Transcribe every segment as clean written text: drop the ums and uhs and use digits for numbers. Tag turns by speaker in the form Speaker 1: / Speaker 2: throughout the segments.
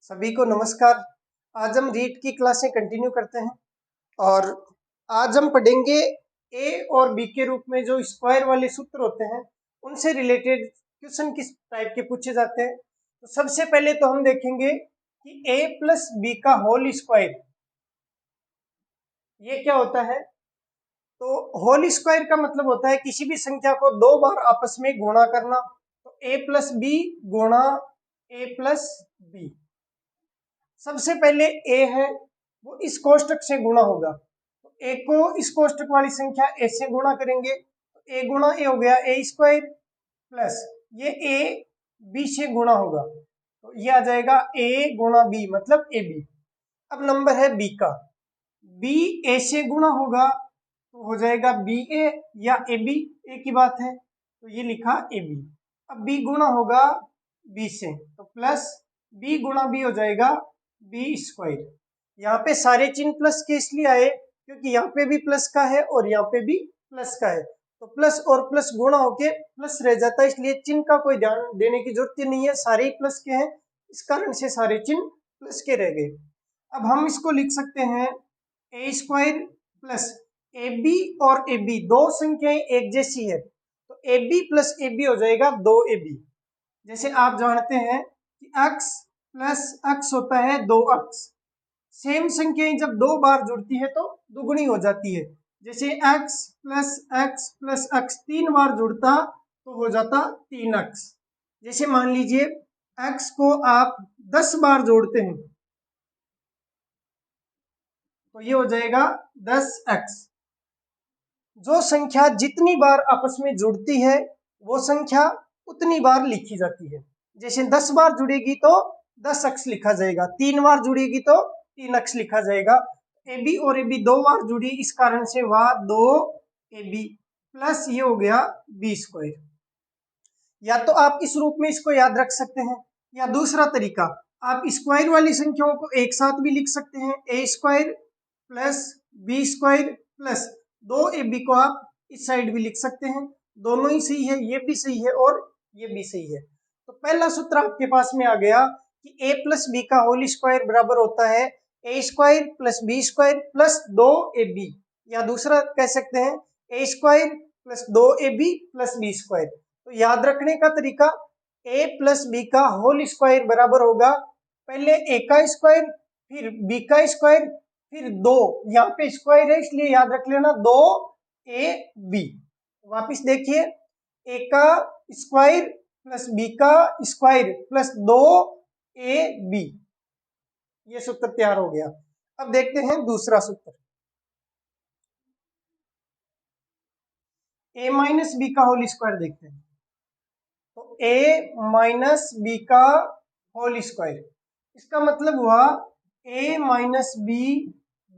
Speaker 1: सभी को नमस्कार। आज हम रीट की क्लासें कंटिन्यू करते हैं और आज हम पढ़ेंगे ए और बी के रूप में जो स्क्वायर वाले सूत्र होते हैं उनसे रिलेटेड क्वेश्चन किस टाइप के पूछे जाते हैं। तो सबसे पहले तो हम देखेंगे कि ए प्लस बी का होल स्क्वायर ये क्या होता है। तो होल स्क्वायर का मतलब होता है किसी भी संख्या को दो बार आपस में गुणा करना। तो ए प्लस बी गुणा ए प्लस बी। सबसे पहले ए है वो इस कोष्टक से गुणा होगा, तो ए को इस कोष्टक वाली संख्या ए से गुणा करेंगे तो ए गुणा ए हो गया ए स्क्वायर प्लस ये ए बी से गुणा होगा तो ये आ जाएगा ए गुणा बी मतलब ए बी। अब नंबर है बी का, बी ए से गुणा होगा तो हो जाएगा बी ए या ए बी, ए की बात है तो ये लिखा ए बी। अब बी गुणा होगा बी से तो प्लस बी गुणा बी हो जाएगा बी स्क्वायर। यहाँ पे सारे चिन्ह प्लस के इसलिए आए क्योंकि यहाँ पे भी प्लस का है और यहाँ पे भी प्लस का है, तो प्लस और प्लस गुणा होके प्लस रह जाता है, इसलिए चिन्ह का कोई ध्यान देने की जरूरत ही नहीं है, सारे ही प्लस के हैं, इस कारण से सारे चिन्ह प्लस के रह गए। अब हम इसको लिख सकते हैं a square plus a b और ए बी दो संख्याएं एक जैसी है तो a b plus a b हो जाएगा दो ए बी। जैसे आप जानते हैं कि x प्लस x होता है दो x, सेम संख्याएं जब दो बार जुड़ती है तो दुगुनी हो जाती है। जैसे x प्लस x तीन बार जुड़ता तो हो जाता 3x। जैसे मान लीजिए x को आप 10 बार जोड़ते हैं तो ये हो जाएगा 10x। जो संख्या जितनी बार आपस में जुड़ती है वो संख्या उतनी बार लिखी जाती है। जैसे 10 बार जुड़ेगी तो 10x लिखा जाएगा, 3 बार जुड़ेगी तो 3x लिखा जाएगा। ए बी और ए बी दो बार जुड़ी इस कारण से वह दो ए बी प्लस ये हो गया बी स्क्वायर। या तो आप इस रूप में इसको याद रख सकते हैं या दूसरा तरीका आप स्क्वायर वाली संख्याओं को एक साथ भी लिख सकते हैं, a square plus b square plus दो ए बी को आप इस साइड भी लिख सकते हैं, दोनों ही सही है, ये भी सही है और ये भी सही है। तो पहला सूत्र आपके पास में आ गया कि ए प्लस बी का होल स्क्वायर बराबर होता है a square plus b square plus दो ए बी, या दूसरा कह सकते हैं ए स्क्वायर प्लस दो a b plus b square. तो याद रखने का तरीका ए प्लस बी का होल स्क्वायर बराबर होगा पहले ए का स्क्वायर फिर बी का स्क्वायर फिर दो, यहाँ पे स्क्वायर है इसलिए याद रख लेना दो ए बी। वापिस देखिए ए का स्क्वायर प्लस बी का स्क्वायर प्लस दो ए बी, ये सूत्र तैयार हो गया। अब देखते हैं दूसरा सूत्र, ए माइनस बी का होल स्क्वायर देखते हैं। तो ए माइनस बी का होल स्क्वायर, इसका मतलब हुआ ए माइनस बी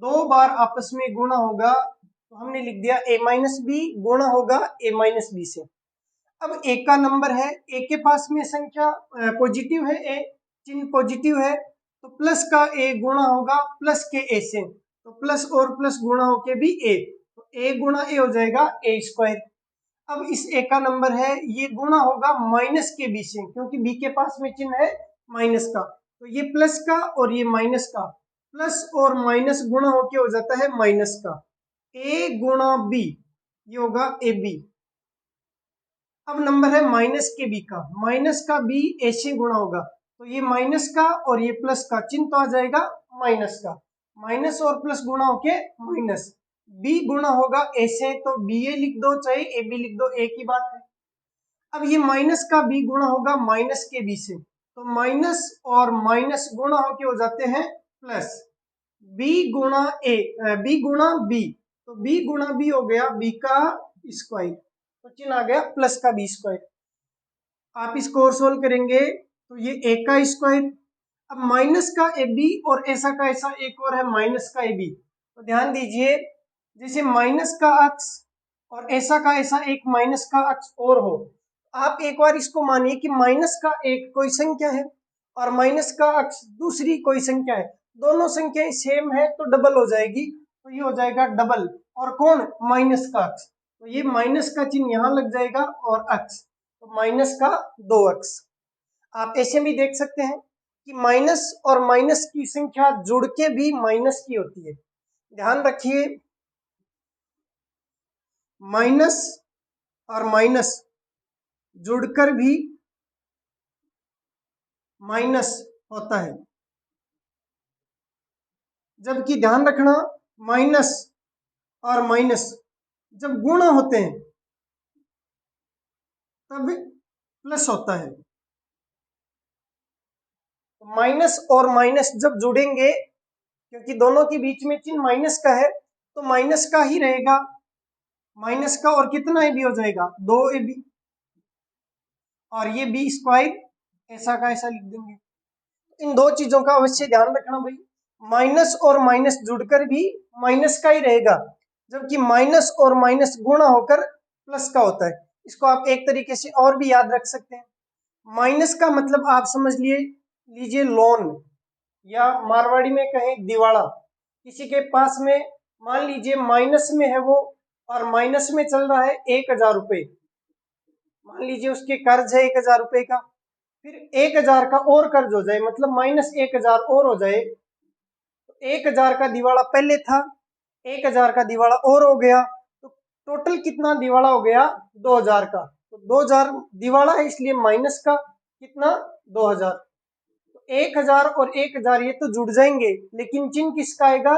Speaker 1: दो बार आपस में गुणा होगा तो हमने लिख दिया ए माइनस बी गुणा होगा ए माइनस बी से। अब ए का नंबर है, ए के पास में संख्या पॉजिटिव है, ए चिन्ह पॉजिटिव है तो प्लस का ए गुणा होगा प्लस के ए से, तो प्लस और प्लस गुणा होके भी ए, तो ए गुणा ए हो जाएगा ए स्क्वायर। अब इस ए का नंबर है ये गुणा होगा माइनस के बी से क्योंकि बी के पास में चिन्ह है माइनस का, तो ये प्लस का और ये माइनस का, प्लस और माइनस गुणा होके हो जाता है माइनस का, ए गुणा बी ये होगा ए बी। अब नंबर है माइनस के बी का, माइनस का बी ए से गुणा होगा तो ये माइनस का और ये प्लस का चिन्ह तो आ जाएगा माइनस का, माइनस और प्लस गुणा होके माइनस, बी गुणा होगा ए से तो बी ए लिख दो चाहे ए बी लिख दो, ए की बात है। अब ये माइनस का बी गुणा होगा माइनस के बी से तो माइनस और माइनस गुणा होके हो जाते हैं प्लस, बी गुणा ए बी गुणा बी तो बी गुणा बी हो गया बी का स्क्वायर, तो चिन्ह आ गया प्लस का बी स्क्वायर। आप इसको और सोल्व करेंगे तो ये ए का स्क्वायर, अब माइनस का ए बी और ऐसा का ऐसा एक और है माइनस का ए बी, तो ध्यान दीजिए जैसे माइनस का अक्ष और ऐसा का ऐसा एक माइनस का अक्ष और हो, आप एक बार इसको मानिए कि माइनस का एक कोई संख्या है और माइनस का अक्ष दूसरी कोई संख्या है, दोनों संख्याएं सेम है तो डबल हो जाएगी, तो ये हो जाएगा डबल, और कौन माइनस का अक्ष, तो ये माइनस का चिन्ह यहां लग जाएगा और अक्ष तो माइनस का दो अक्ष। आप ऐसे भी देख सकते हैं कि माइनस और माइनस की संख्या जुड़ के भी माइनस की होती है। ध्यान रखिए, माइनस और माइनस जुड़कर भी माइनस होता है, जबकि ध्यान रखना माइनस और माइनस जब गुणा होते हैं तब प्लस होता है। माइनस और माइनस जब जुड़ेंगे, क्योंकि दोनों के बीच में चिन्ह माइनस का है, तो माइनस का ही रहेगा, माइनस का, और कितना ए बी हो जाएगा 2ab, और ये बी स्क्वायर ऐसा का ऐसा लिख देंगे। इन दो चीजों का अवश्य ध्यान रखना भाई, माइनस और माइनस जुड़कर भी माइनस का ही रहेगा, जबकि माइनस और माइनस गुणा होकर प्लस का होता है। इसको आप एक तरीके से और भी याद रख सकते हैं। माइनस का मतलब आप समझ लीजिए लोन, या मारवाड़ी में कहें दिवाला। किसी के पास में मान लीजिए माइनस में है वो, और माइनस में चल रहा है 1000 रुपये, मान लीजिए उसके कर्ज है 1000 रुपये का, फिर 1000 का और कर्ज हो जाए, मतलब -1000 और हो जाए, तो 1000 का दिवाला पहले था, 1000 का दिवाला और हो गया, तो टोटल कितना दिवाला हो गया 2000 का। तो 2000 दिवाला है, इसलिए माइनस का कितना 2000। तो 1000 और 1000 ये तो जुड़ जाएंगे, लेकिन चिन्ह किसका आएगा,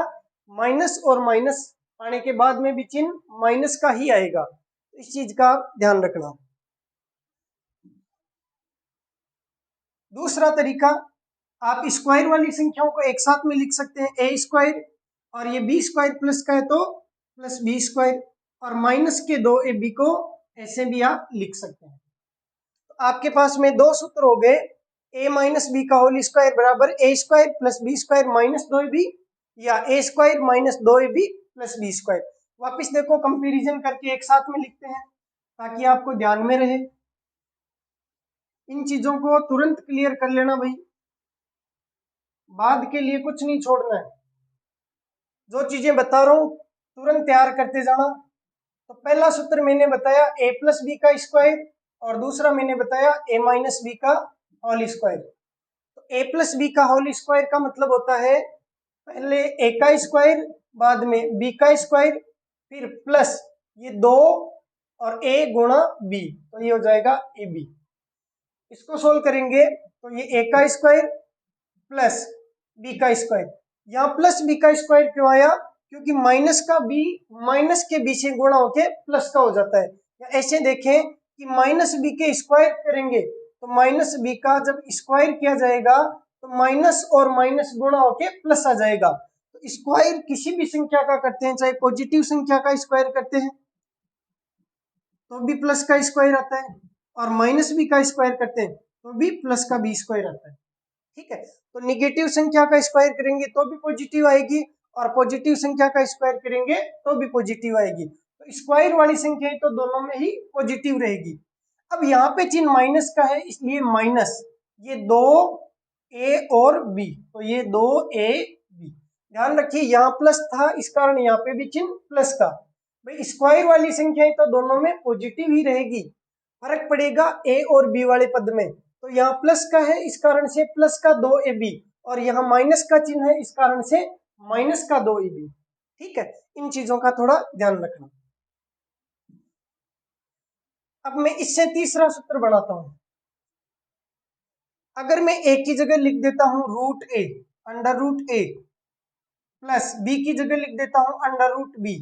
Speaker 1: माइनस और माइनस आने के बाद में भी चिन्ह माइनस का ही आएगा। तो इस चीज का ध्यान रखना। दूसरा तरीका, आप स्क्वायर वाली संख्याओं को एक साथ में लिख सकते हैं, ए स्क्वायर, और ये बी स्क्वायर प्लस का है तो प्लस बी स्क्वायर, और माइनस के 2ab को ऐसे भी आप लिख सकते हैं। तो आपके पास में दो सूत्र हो गए, a माइनस बी का होल स्क्वायर बराबर a square plus b square minus 2ab, या a square minus 2ab plus b square. वापिस देखो, कंपेरिजन करके एक साथ में लिखते हैं ताकि आपको ध्यान में रहे। इन चीजों को तुरंत क्लियर कर लेना भाई, बाद के लिए कुछ नहीं छोड़ना है। जो चीजें बता रहा हूं तुरंत तैयार करते जाना। तो पहला सूत्र मैंने बताया a प्लस बी का स्क्वायर, और दूसरा मैंने बताया a माइनस बी का होल स्क्वायर। तो a प्लस बी का होल स्क्वायर का मतलब होता है पहले a का स्क्वायर, बाद में b का स्क्वायर, फिर प्लस ये 2 और a गुणा b, तो ये हो जाएगा ab। इसको सोल्व करेंगे तो ये a का स्क्वायर प्लस b का स्क्वायर, यहाँ प्लस b का स्क्वायर क्यों आया, क्योंकि माइनस का b माइनस के b से गुणा होके प्लस का हो जाता है। या ऐसे देखें कि माइनस b के स्क्वायर करेंगे तो माइनस b का जब स्क्वायर किया जाएगा तो माइनस और माइनस गुणा होके प्लस आ जाएगा। तो स्क्वायर किसी भी संख्या का करते हैं, चाहे पॉजिटिव संख्या का स्क्वायर करते हैं तो भी प्लस का स्क्वायर आता है, और माइनस b का स्क्वायर करते हैं तो भी प्लस का b स्क्वायर आता है। ठीक है, तो निगेटिव संख्या का स्क्वायर करेंगे तो भी पॉजिटिव आएगी, और पॉजिटिव संख्या का स्क्वायर करेंगे तो भी पॉजिटिव आएगी। तो स्क्वायर वाली संख्या तो दोनों में ही पॉजिटिव रहेगी। अब यहाँ पे चिन्ह माइनस का है, इसलिए माइनस ये 2a और b, तो ये 2ab। ध्यान रखिए यहाँ प्लस था, इस कारण यहाँ पे भी चिन्ह प्लस का। भाई स्क्वायर वाली संख्या तो दोनों में पॉजिटिव ही रहेगी, फर्क पड़ेगा a और b वाले पद में। तो यहाँ प्लस का है, इस कारण से प्लस का 2ab, और यहाँ माइनस का चिन्ह है, इस कारण से माइनस का 2ab। ठीक है, इन चीजों का थोड़ा ध्यान रखना। अब मैं इससे तीसरा सूत्र बनाता हूं। अगर मैं a की जगह लिख देता हूं √a, √a, प्लस b की जगह लिख देता हूं √b,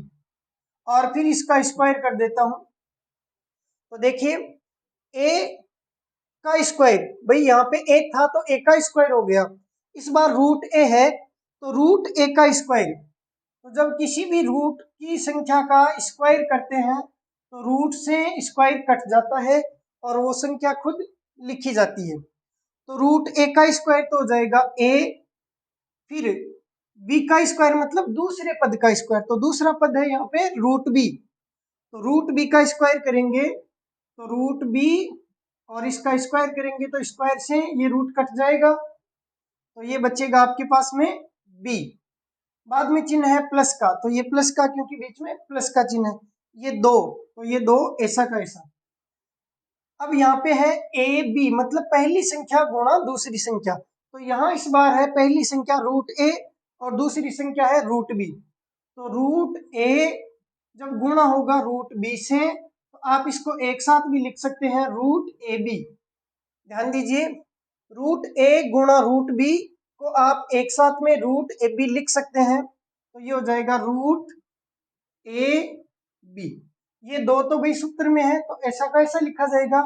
Speaker 1: और फिर इसका स्क्वायर कर देता हूं, तो देखिए a का स्क्वायर, भाई यहाँ पे a था तो a का स्क्वायर हो गया, इस बार √a है तो √a का स्क्वायर। तो जब किसी भी रूट की संख्या का स्क्वायर करते हैं तो रूट से स्क्वायर कट जाता है और वो संख्या खुद लिखी जाती है। तो √a का स्क्वायर तो हो जाएगा a, फिर b का स्क्वायर मतलब दूसरे पद का स्क्वायर, तो दूसरा पद है यहाँ पे √b, तो √b का स्क्वायर करेंगे तो √b, और इसका स्क्वायर करेंगे तो स्क्वायर से ये रूट कट जाएगा, तो ये बचेगा आपके पास में b। बाद में चिन्ह है प्लस का, तो ये प्लस का क्योंकि बीच में प्लस का चिन्ह है, ये 2, तो ये 2 ऐसा का ऐसा। अब यहाँ पे है a b, मतलब पहली संख्या गुणा दूसरी संख्या, तो यहाँ इस बार है पहली संख्या रूट ए और दूसरी संख्या है रूट बी। तो रूट ए जब गुणा होगा रूट बी से तो आप इसको एक साथ भी लिख सकते हैं रूट ए बी। ध्यान दीजिए, रूट ए गुणा रूट बी को आप एक साथ में रूट ए बी लिख सकते हैं। तो ये हो जाएगा रूट ए बी। ये दो तो भाई सूत्र में है तो ऐसा कैसा लिखा जाएगा,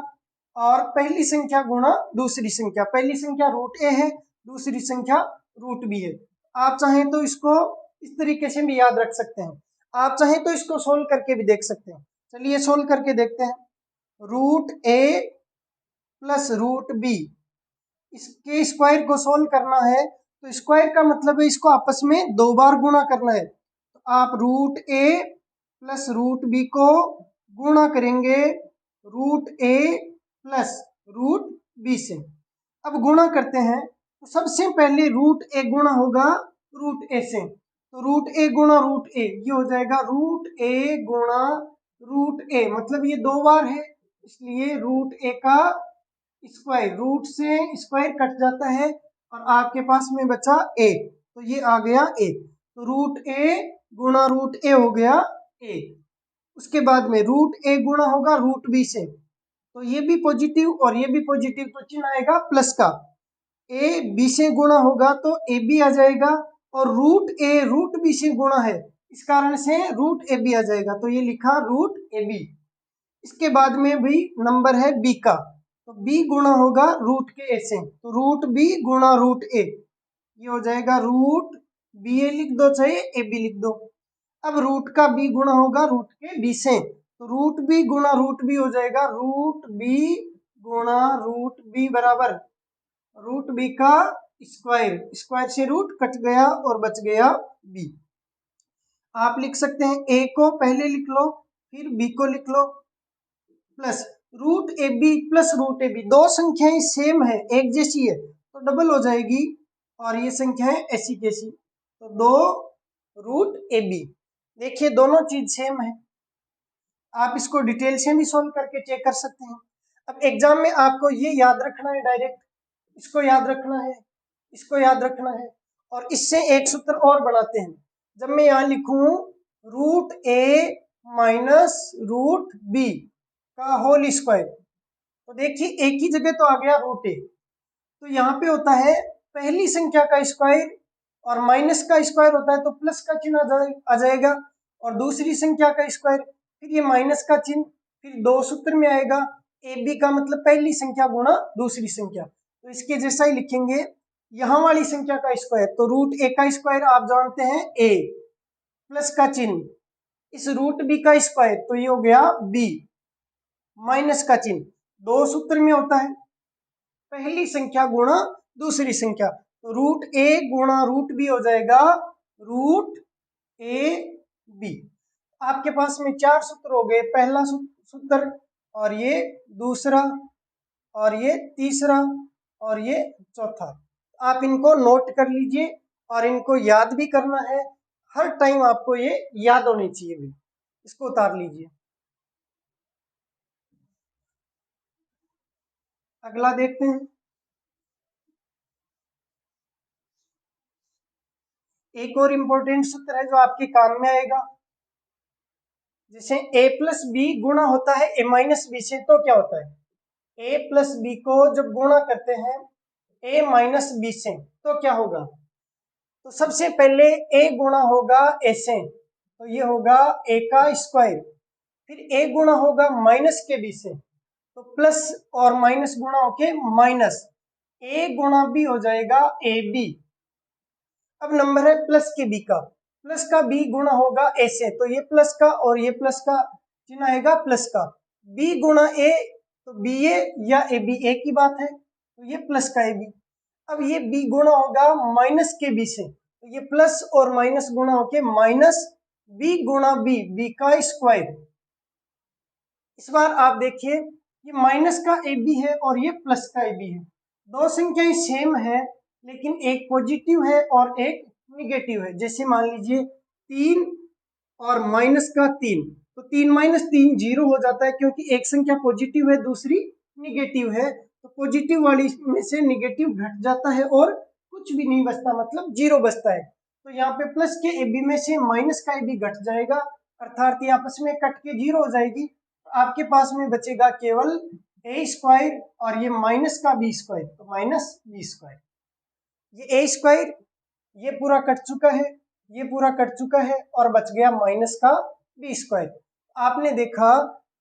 Speaker 1: और पहली संख्या गुणा दूसरी संख्या, पहली संख्या रूट ए है, दूसरी संख्या रूट बी है। आप चाहें तो इसको इस तरीके से भी याद रख सकते हैं, आप चाहें तो इसको सोल्व करके भी देख सकते हैं। चलिए सोल्व करके देखते हैं। रूट ए प्लस रूट बी, इसके स्क्वायर को सोल्व करना है तो स्क्वायर का मतलब है इसको आपस में दो बार गुणा करना है। तो आप रूट ए प्लस रूट बी को गुणा करेंगे रूट ए प्लस रूट बी से। अब गुणा करते हैं तो सबसे पहले रूट ए गुणा होगा रूट ए से, तो रूट ए गुणा रूट ए, ये हो जाएगा रूट ए गुणा रूट ए, मतलब ये दो बार है इसलिए रूट ए का स्क्वायर, रूट से स्क्वायर कट जाता है और आपके पास में बचा ए, तो ये आ गया ए। तो रूट ए गुणा रूट ए हो गया ए। उसके बाद में रूट ए गुणा होगा रूट बी से, तो ये भी पॉजिटिव और ये भी पॉजिटिव, तो चिन्ह आएगा प्लस का। ए बी से गुणा होगा तो ए बी आ जाएगा, और रूट ए रूट बी से गुणा है इस कारण से रूट ए बी आ जाएगा, तो ये लिखा रूट ए बी। इसके बाद में भी नंबर है बी का, तो बी गुणा होगा रूट के ए से, तो रूट बी गुणा रूट ए, ये हो जाएगा रूट बी ए लिख दो चाहे ए बी लिख दो। अब रूट का बी गुणा होगा रूट के बी से, तो रूट बी गुणा रूट बी हो जाएगा रूट बी गुणा रूट बी बराबर रूट बी का स्क्वायर, स्क्वायर से रूट कट गया और बच गया बी। आप लिख सकते हैं ए को पहले लिख लो फिर बी को लिख लो, plus root a b plus root a b, दो संख्याएं सेम है एक जैसी है तो डबल हो जाएगी, और ये संख्याएं ऐसी कैसी, तो दो रूट ए बी। देखिए दोनों चीज सेम है, आप इसको डिटेल से भी सोल्व करके चेक कर सकते हैं। अब एग्जाम में आपको ये याद रखना है, डायरेक्ट इसको याद रखना है, इसको याद रखना है, और इससे एक सूत्र और बनाते हैं। जब मैं यहाँ लिखूं रूट ए माइनस रूट बी का होल स्क्वायर, तो देखिए एक ही जगह तो आ गया रूट ए, तो यहाँ पे होता है पहली संख्या का स्क्वायर और माइनस का स्क्वायर होता है तो प्लस का चिन्ह आ जाएगा, और दूसरी संख्या का स्क्वायर फिर ये माइनस का चिन्ह, फिर दो सूत्र में आएगा ए बी का मतलब पहली संख्या गुणा दूसरी संख्या, तो इसके जैसा ही लिखेंगे यहाँ वाली संख्या का स्क्वायर, तो रूट ए का स्क्वायर आप जानते हैं ए, प्लस का चिन्ह इस रूट बी का स्क्वायर, तो ये हो गया बी, माइनस का चिन्ह दो सूत्र में होता है पहली संख्या गुणा दूसरी संख्या, तो रूट ए गुणा रूट बी हो जाएगा रूट ए बी। आपके पास में चार सूत्र हो गए, पहला सूत्र और ये दूसरा और ये तीसरा और ये चौथा। आप इनको नोट कर लीजिए और इनको याद भी करना है, हर टाइम आपको ये याद होनी चाहिए भी। इसको उतार लीजिए। अगला देखते हैं। एक और इम्पोर्टेंट सूत्र है जो आपके काम में आएगा, जैसे a प्लस बी गुणा होता है a माइनस बी से, तो क्या होता है a प्लस बी को जब गुणा करते हैं a माइनस बी से तो क्या होगा, तो सबसे पहले a गुणा होगा a से, तो ये होगा a का स्क्वायर, फिर a गुणा होगा माइनस के b से, तो प्लस और माइनस गुणा होके माइनस, a गुणा b हो जाएगा ए बी। अब नंबर है प्लस के बी का, प्लस का बी गुणा होगा ए से, तो ये प्लस का और ये प्लस का चिन्ह आएगा प्लस का, बी गुणा ए तो बी ए या ए बी एक ही बात है, तो ये प्लस का ए बी। अब ये बी गुणा होगा माइनस के बी से, तो ये प्लस और माइनस गुणा होके माइनस बी गुणा बी, बी का स्क्वायर। इस बार आप देखिए ये माइनस का ए बी है और ये प्लस का ए बी है, दो संख्याएं सेम है लेकिन एक पॉजिटिव है और एक निगेटिव है। जैसे मान लीजिए 3 और माइनस का 3, तो 3 माइनस 3 जीरो हो जाता है क्योंकि एक संख्या पॉजिटिव है दूसरी निगेटिव है, तो पॉजिटिव वाली में से निगेटिव घट जाता है और कुछ भी नहीं बचता, मतलब जीरो बचता है। तो यहाँ पे प्लस के ए बी में से माइनस का ए बी घट जाएगा, अर्थात ये आपस में कट के जीरो हो जाएगी। तो आपके पास में बचेगा केवल ए स्क्वायर और ये माइनस का बी स्क्वायर, तो माइनस बी स्क्वायर। ये ए स्क्वायर ये पूरा कट चुका है, ये पूरा कट चुका है और बच गया माइनस का बी स्क्वायर। आपने देखा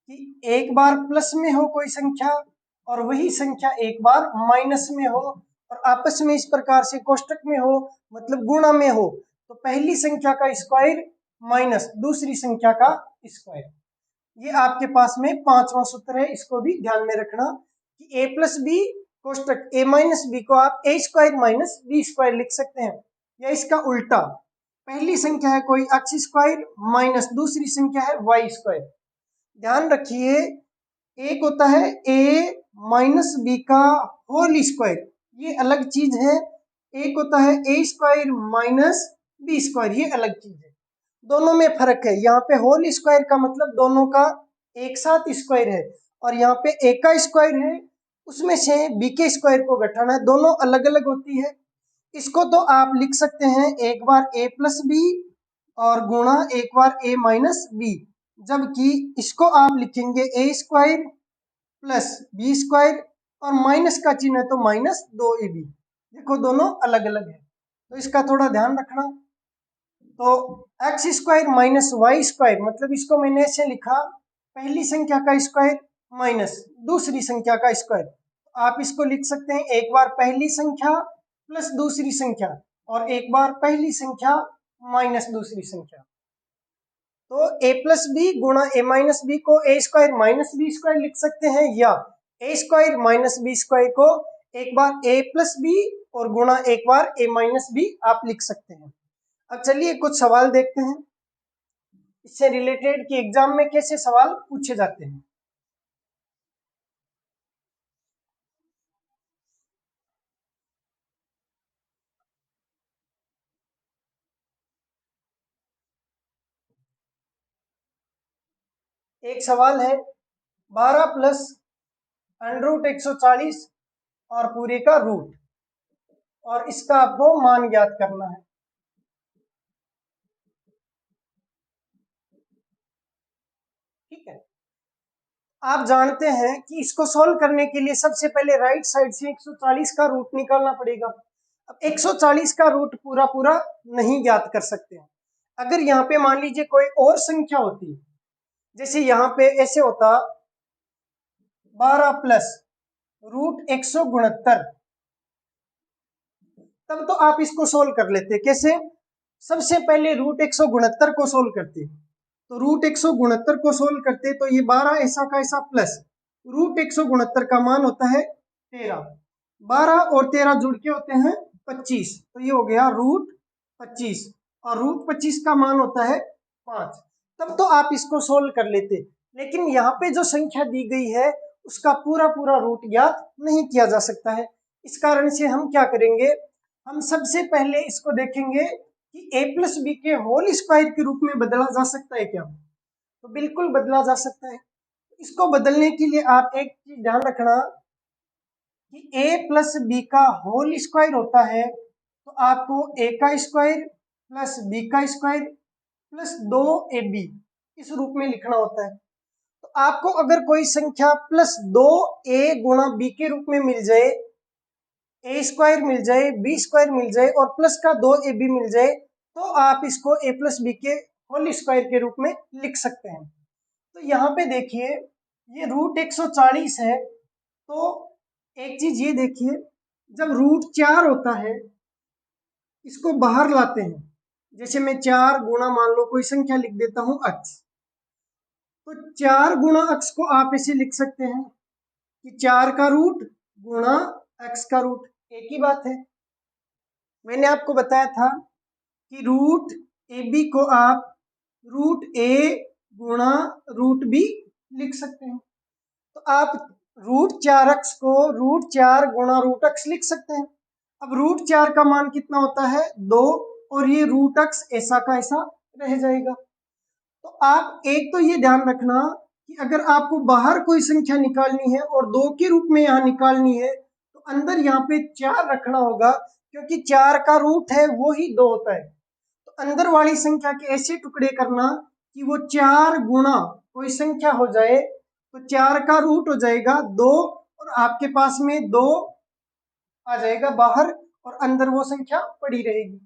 Speaker 1: कि एक बार प्लस में हो कोई संख्या और वही संख्या एक बार माइनस में हो और आपस में इस प्रकार से कोष्टक में हो, मतलब गुणा में हो, तो पहली संख्या का स्क्वायर माइनस दूसरी संख्या का स्क्वायर। ये आपके पास में पांचवा सूत्र है, इसको भी ध्यान में रखना कि a plus B कोष्टक A minus b को आप ए स्क्वायर माइनस बी स्क्वायर लिख सकते हैं, या इसका उल्टा, पहली संख्या है कोई एक्स स्क्वायर माइनस दूसरी संख्या है वाई स्क्वायर। ध्यान रखिए एक होता है ए माइनस बी का होल स्क्वायर, ये अलग चीज है, एक होता है a square minus b square, ये अलग चीज है। दोनों में फर्क है, यहाँ पे होल स्क्वायर का मतलब दोनों का एक साथ स्क्वायर है और यहाँ पे ए का स्क्वायर है उसमें से बी के स्क्वायर को घटाना है, दोनों अलग अलग होती है। इसको तो आप लिख सकते हैं एक बार ए प्लस बी और गुणा एक बार ए माइनस बी, जबकि इसको आप लिखेंगे ए स्क्वायर प्लस बी स्क्वायर और माइनस का चिन्ह है तो माइनस 2ab। देखो दोनों अलग अलग है, तो इसका थोड़ा ध्यान रखना। तो x square minus y square, मतलब इसको मैंने ऐसे लिखा, पहली संख्या का स्क्वायर माइनस दूसरी संख्या का स्क्वायर। आप इसको लिख सकते हैं एक बार पहली संख्या प्लस दूसरी संख्या और एक बार पहली संख्या माइनस दूसरी संख्या। तो ए प्लस बी गुणा ए माइनस बी को ए स्क्वायर माइनस बी स्क्वायर लिख सकते हैं, या a square minus b square को एक बार ए प्लस बी और गुणा एक बार ए माइनस बी आप लिख सकते हैं। अब चलिए कुछ सवाल देखते हैं इससे रिलेटेड कि एग्जाम में कैसे सवाल पूछे जाते हैं। एक सवाल है 12 प्लस अंडर रूट 140 और पूरे का रूट, और इसका आपको मान ज्ञात करना है। ठीक है, आप जानते हैं कि इसको सॉल्व करने के लिए सबसे पहले राइट साइड से 140 का रूट निकालना पड़ेगा। अब 140 का रूट पूरा पूरा नहीं ज्ञात कर सकते हैं। अगर यहाँ पे मान लीजिए कोई और संख्या होती, जैसे यहाँ पे ऐसे होता 12 प्लस रूट 169, तब तो आप इसको सोल्व कर लेते। कैसे? सबसे पहले रूट 169 को सोल्व करते, तो रूट 169 को सोल्व करते तो ये 12 ऐसा का ऐसा प्लस रूट 169 का मान होता है 13, 12 और 13 जुड़ के होते हैं 25, तो ये हो गया रूट 25 और रूट 25 का मान होता है 5। तब तो आप इसको सोल्व कर लेते, लेकिन यहाँ पे जो संख्या दी गई है उसका पूरा पूरा रूट ज्ञात नहीं किया जा सकता है। इस कारण से हम क्या करेंगे, हम सबसे पहले इसको देखेंगे कि a प्लस बी के होल स्क्वायर के रूप में बदला जा सकता है क्या, तो बिल्कुल बदला जा सकता है। इसको बदलने के लिए आप एक चीज ध्यान रखना कि a प्लस बी का होल स्क्वायर होता है, तो आपको a का स्क्वायर प्लस b का स्क्वायर प्लस 2ab इस रूप में लिखना होता है। तो आपको अगर कोई संख्या प्लस 2a गुणा b के रूप में मिल जाए, ए स्क्वायर मिल जाए, बी स्क्वायर मिल जाए और प्लस का 2ab मिल जाए, तो आप इसको a प्लस बी के होल स्क्वायर के रूप में लिख सकते हैं। तो यहाँ पे देखिए ये रूट 140 है, तो एक चीज ये देखिए, जब रूट 4 होता है इसको बाहर लाते हैं, जैसे मैं 4 गुणा मान लो कोई संख्या लिख देता हूं x, तो 4 गुणा x को आप ऐसे लिख सकते हैं कि 4 का रूट गुणा x का रूट, एक ही बात है। मैंने आपको बताया था कि रूट ए बी को आप रूट ए गुणा रूट बी लिख सकते हैं, तो आप रूट 4x को रूट 4 गुणा रूट x लिख सकते हैं। अब रूट 4 का मान कितना होता है 2, और ये रूट x ऐसा का ऐसा रह जाएगा। तो आप एक तो ये ध्यान रखना कि अगर आपको बाहर कोई संख्या निकालनी है और 2 के रूप में यहाँ निकालनी है तो अंदर यहाँ पे 4 रखना होगा, क्योंकि 4 का रूट है वो ही 2 होता है। तो अंदर वाली संख्या के ऐसे टुकड़े करना कि वो 4 गुणा कोई संख्या हो जाए, तो 4 का रूट हो जाएगा 2 और आपके पास में 2 आ जाएगा बाहर और अंदर वो संख्या पड़ी रहेगी।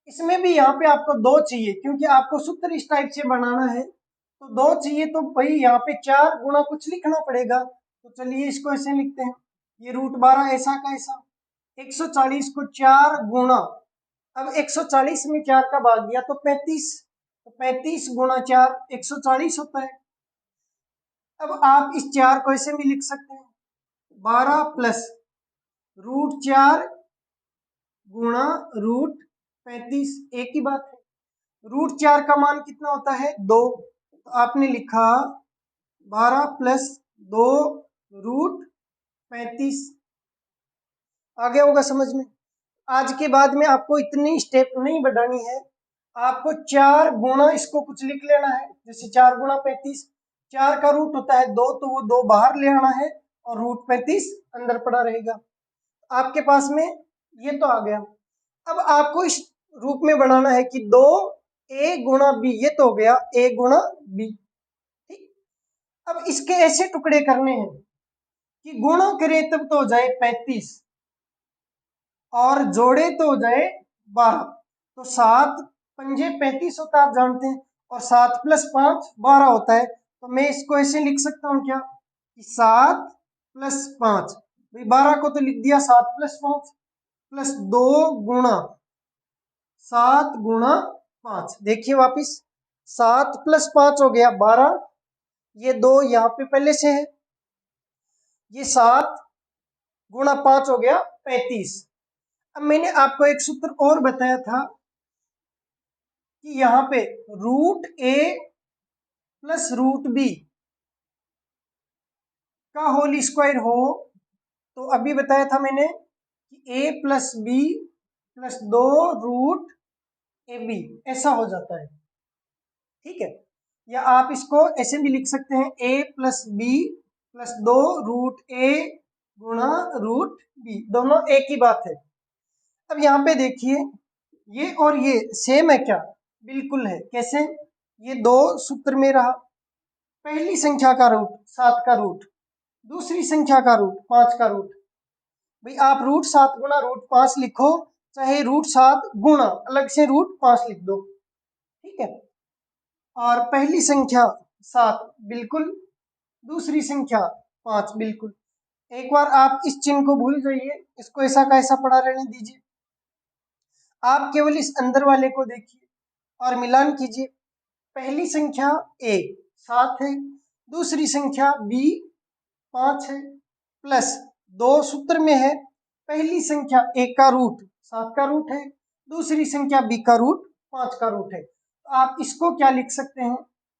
Speaker 1: इसमें भी यहाँ पे आपको 2 चाहिए, क्योंकि आपको सूत्र इस टाइप से बनाना है तो 2 चाहिए, तो भाई यहाँ पे 4 गुणा कुछ लिखना पड़ेगा। तो चलिए इसको ऐसे लिखते हैं, ये √12 ऐसा का ऐसा, 140 को 4 गुणा, अब 140 में 4 का भाग दिया तो 35, तो 35 गुणा 4 140 होता है। अब आप इस 4 को ऐसे भी लिख सकते हैं, 12 प्लस √4 गुणा √35, एक ही बात है। √4 का मान कितना होता है 2, तो आपने लिखा 12 प्लस 2 √35। आ गया होगा समझ में। आज के बाद में आपको इतनी स्टेप नहीं बढ़ानी है, आपको 4 गुणा इसको कुछ लिख लेना है, जैसे 4 गुणा 35, 4 का रूट होता है 2, तो वो 2 बाहर ले आना है और √35 अंदर पड़ा रहेगा। आपके पास में ये तो आ गया। अब आपको इस रूप में बनाना है कि 2a गुणा b, ये तो हो गया a गुणा b, ठीक। अब इसके ऐसे टुकड़े करने हैं कि गुणा करें तब तो हो जाए 35 और जोड़े तो हो जाए 12, तो 7 पंजे 35 होता है आप जानते हैं, और 7 + 5 12 होता है। तो मैं इसको ऐसे लिख सकता हूँ क्या कि 7 + 5, भाई 12 को तो लिख दिया 7 + 5 प्लस 2 गुणा 7 गुणा 5, देखिए वापिस 7 + 5 हो गया 12, ये 2 यहाँ पे पहले से है, ये 7 गुणा 5 हो गया 35। अब मैंने आपको एक सूत्र और बताया था कि यहाँ पे √a प्लस √b का होल स्क्वायर हो, तो अभी बताया था मैंने कि a plus b plus 2 √ab ऐसा हो जाता है, ठीक है। या आप इसको ऐसे भी लिख सकते हैं a plus b plus 2 √a गुणा √b, दोनों एक ही बात है। अब यहाँ पे देखिए ये और ये सेम है क्या, बिल्कुल है। कैसे, ये 2 सूत्र में रहा, पहली संख्या का रूट 7 का रूट, दूसरी संख्या का रूट 5 का रूट, भाई आप √7 गुणा √5 लिखो, चाहे √7 गुणा अलग से √5 लिख दो, ठीक है। और पहली संख्या 7 बिल्कुल, दूसरी संख्या 5 बिल्कुल। एक बार आप इस चिन्ह को भूल जाइए, इसको ऐसा का ऐसा पड़ा रहने दीजिए, आप केवल इस अंदर वाले को देखिए और मिलान कीजिए। पहली संख्या a 7 है, दूसरी संख्या b 5 है, प्लस 2 सूत्र में है, पहली संख्या a का रूट 7 का रूट है, दूसरी संख्या b का रूट 5 का रूट है। तो आप इसको क्या लिख सकते हैं,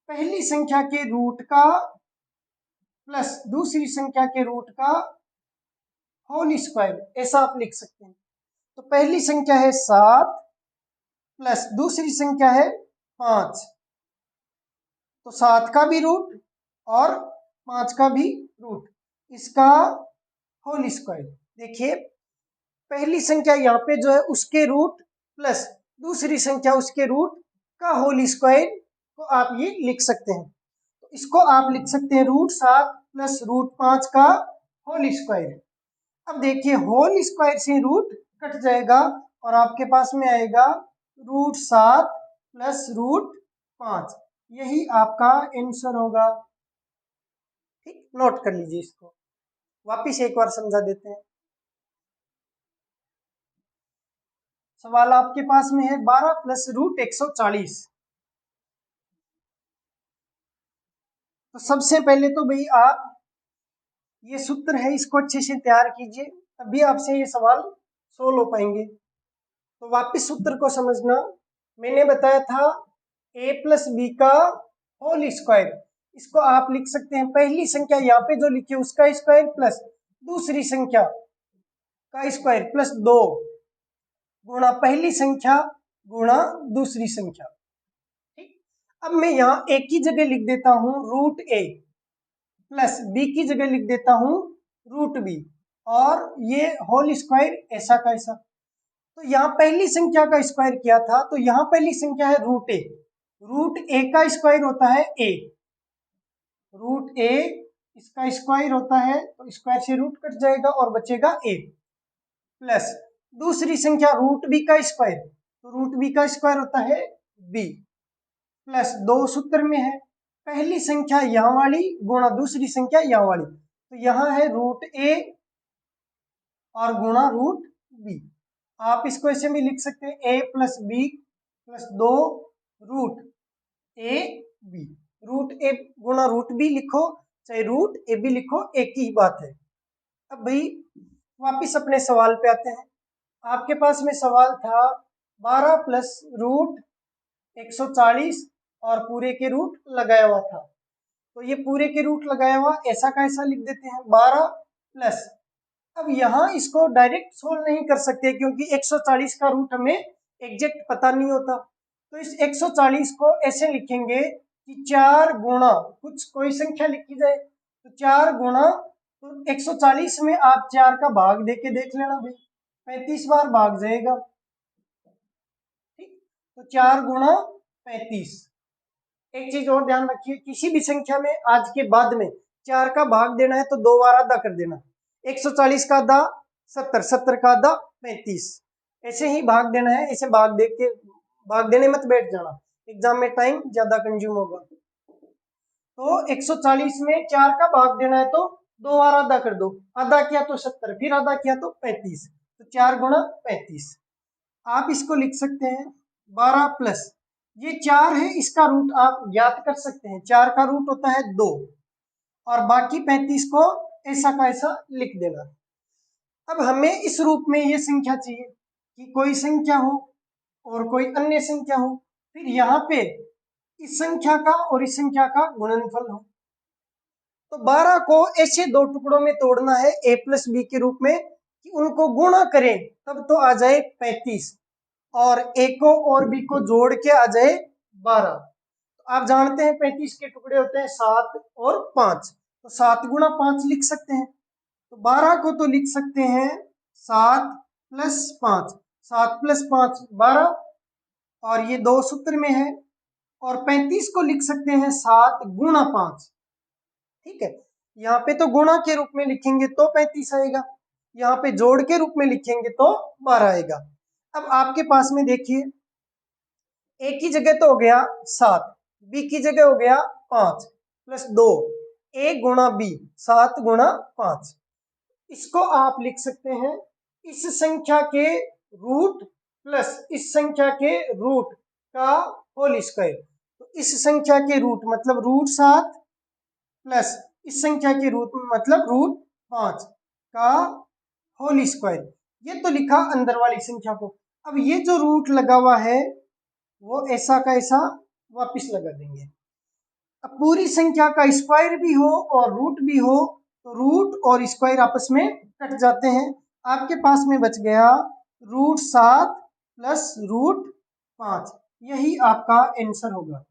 Speaker 1: पहली संख्या के रूट का प्लस दूसरी संख्या के रूट का होल स्क्वायर, ऐसा आप लिख सकते हैं। तो पहली संख्या है 7 प्लस दूसरी संख्या है 5, तो 7 का भी रूट और 5 का भी रूट, इसका होल स्क्वायर। देखिए पहली संख्या यहाँ पे जो है उसके रूट प्लस दूसरी संख्या उसके रूट का होल स्क्वायर को आप ये लिख सकते हैं। तो इसको आप लिख सकते हैं √7 प्लस √5 का होल स्क्वायर। अब देखिए होल स्क्वायर से रूट कट जाएगा और आपके पास में आएगा √7 प्लस √5, यही आपका आंसर होगा, ठीक। नोट कर लीजिए इसको, वापिस एक बार समझा देते हैं। सवाल आपके पास में है 12 प्लस √140। तो सबसे पहले तो भाई आप ये सूत्र है इसको अच्छे से तैयार कीजिए, तभी आपसे ये सवाल सोल्व हो पाएंगे। तो वापिस सूत्र को समझना, मैंने बताया था a प्लस बी का होल स्क्वायर, इसको आप लिख सकते हैं पहली संख्या यहाँ पे जो लिखी है उसका स्क्वायर प्लस दूसरी संख्या का स्क्वायर प्लस 2 गुणा पहली संख्या गुणा दूसरी संख्या, ठीक। अब मैं यहाँ ए की जगह लिख देता हूँ रूट ए प्लस बी की जगह लिख देता हूँ रूट बी, और ये होल स्क्वायर ऐसा का ऐसा। तो यहाँ पहली संख्या का स्क्वायर किया था, तो यहाँ पहली संख्या है रूट ए का स्क्वायर होता है ए, रूट ए इसका स्क्वायर होता है, तो स्क्वायर से रूट कट जाएगा और बचेगा ए, प्लस दूसरी संख्या रूट बी का स्क्वायर, तो रूट बी का स्क्वायर होता है बी, प्लस दो सूत्र में है पहली संख्या यहाँ वाली गुणा दूसरी संख्या यहाँ वाली, तो यहाँ है रूट ए और गुणा रूट बी। आप इसको ऐसे भी लिख सकते हैं ए प्लस बी प्लस दो रूट ए बी, रूट ए गुणा रूट बी लिखो चाहे रूट ए बी लिखो, एक ही बात है। अब भाई वापिस अपने सवाल पे आते हैं। आपके पास में सवाल था 12 प्लस रूट 140 और पूरे के रूट लगाया हुआ था, तो ये पूरे के रूट लगाया हुआ ऐसा का ऐसा लिख देते हैं 12 प्लस। अब यहाँ इसको डायरेक्ट सोल्व नहीं कर सकते क्योंकि 140 का रूट हमें एग्जैक्ट पता नहीं होता, तो इस 140 को ऐसे लिखेंगे कि 4 गुणा कुछ कोई संख्या लिखी जाए, तो 4 गुणा, तो 140 में आप 4 का भाग देके देख लेना भाई, 35 बार भाग जाएगा, ठीक। तो 4 गुणा 35। एक चीज और ध्यान रखिए, किसी भी संख्या में आज के बाद में 4 का भाग देना है तो 2 बार आधा कर देना, 140 का आधा 70, 70 का आधा 35, ऐसे ही भाग देना है। ऐसे भाग देख के भाग देने मत बैठ जाना, एग्जाम में टाइम ज्यादा कंज्यूम होगा। तो 140 में 4 का भाग देना है तो 2 बार आधा कर दो, आधा किया तो 70, फिर आधा किया तो 35, तो 4 गुणा 35। आप इसको लिख सकते हैं 12 प्लस ये 4 है, इसका रूट आप ज्ञात कर सकते हैं, 4 का रूट होता है 2, और बाकी 35 को ऐसा का ऐसा लिख देना। अब हमें इस रूप में ये संख्या चाहिए कि कोई संख्या हो और कोई अन्य संख्या हो, फिर यहाँ पे इस संख्या का और इस संख्या का गुणनफल हो। तो 12 को ऐसे दो टुकड़ों में तोड़ना है a प्लस बी के रूप में कि उनको गुणा करें तब तो आ जाए 35, और a को और b को जोड़ के आ जाए 12। तो आप जानते हैं 35 के टुकड़े होते हैं 7 और 5, तो 7 गुणा 5 लिख सकते हैं। तो 12 को तो लिख सकते हैं 7 प्लस 5, 7 प्लस 5 12, और ये दो सूत्र में है, और 35 को लिख सकते हैं 7 गुणा 5, ठीक है। यहाँ पे तो गुणा के रूप में लिखेंगे तो 35 आएगा, यहाँ पे जोड़ के रूप में लिखेंगे तो 12 आएगा। अब आपके पास में देखिए ए की जगह तो हो गया 7, बी की जगह हो गया 5 प्लस 2, ए गुणा बी 7 गुणा 5, इसको आप लिख सकते हैं इस संख्या के रूट प्लस इस संख्या के रूट का होल स्क्वायर। तो इस संख्या के रूट मतलब रूट 7 प्लस इस संख्या के रूट मतलब रूट 5 का होल स्क्वायर, ये तो लिखा अंदर वाली संख्या को। अब ये जो रूट लगा हुआ है वो ऐसा का ऐसा वापिस लगा देंगे। अब पूरी संख्या का स्क्वायर भी हो और रूट भी हो तो रूट और स्क्वायर आपस में कट जाते हैं, आपके पास में बच गया रूट 7 प्लस रूट 5, यही आपका आंसर होगा,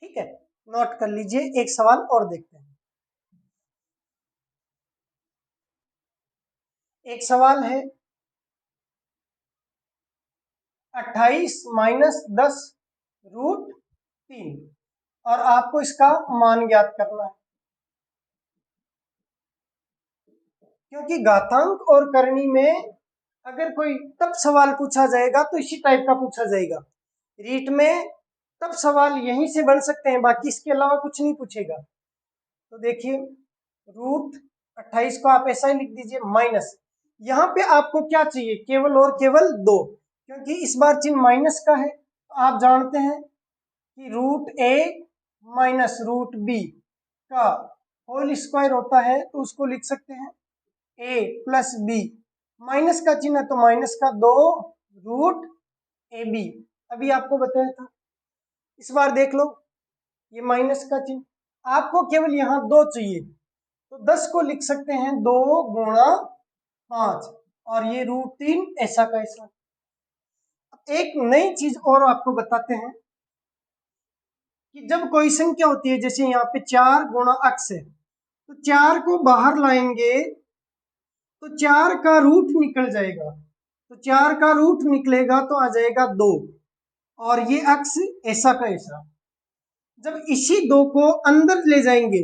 Speaker 1: ठीक है। नोट कर लीजिए, एक सवाल और देखते हैं। एक सवाल है 28 माइनस 10 रूट 3, और आपको इसका मान ज्ञात करना है। क्योंकि घातांक और करनी में अगर कोई तब सवाल पूछा जाएगा तो इसी टाइप का पूछा जाएगा, रीट में तब सवाल यहीं से बन सकते हैं, बाकी इसके अलावा कुछ नहीं पूछेगा। तो देखिए रूट 28 को आप ऐसा ही लिख दीजिए माइनस, यहाँ पे आपको क्या चाहिए, केवल और केवल 2, क्योंकि इस बार चिन्ह माइनस का है। तो आप जानते हैं कि रूट ए माइनस रूट बी का होल स्क्वायर होता है, तो उसको लिख सकते हैं ए प्लस बी, माइनस का चिन्ह है तो माइनस का 2 रूट ए बी, अभी आपको बताया था। इस बार देख लो ये माइनस का चिन्ह, आपको केवल यहाँ 2 चाहिए, तो 10 को लिख सकते हैं 2 गुणा 5, और ये रूट 3 ऐसा का ऐसा। एक नई चीज और आपको बताते हैं कि जब कोई संख्या होती है, जैसे यहाँ पे 4 गुणा x है, तो 4 को बाहर लाएंगे तो 4 का रूट निकल जाएगा, तो 4 का रूट निकलेगा तो आ जाएगा 2, और ये x ऐसा का ऐसा। जब इसी 2 को अंदर ले जाएंगे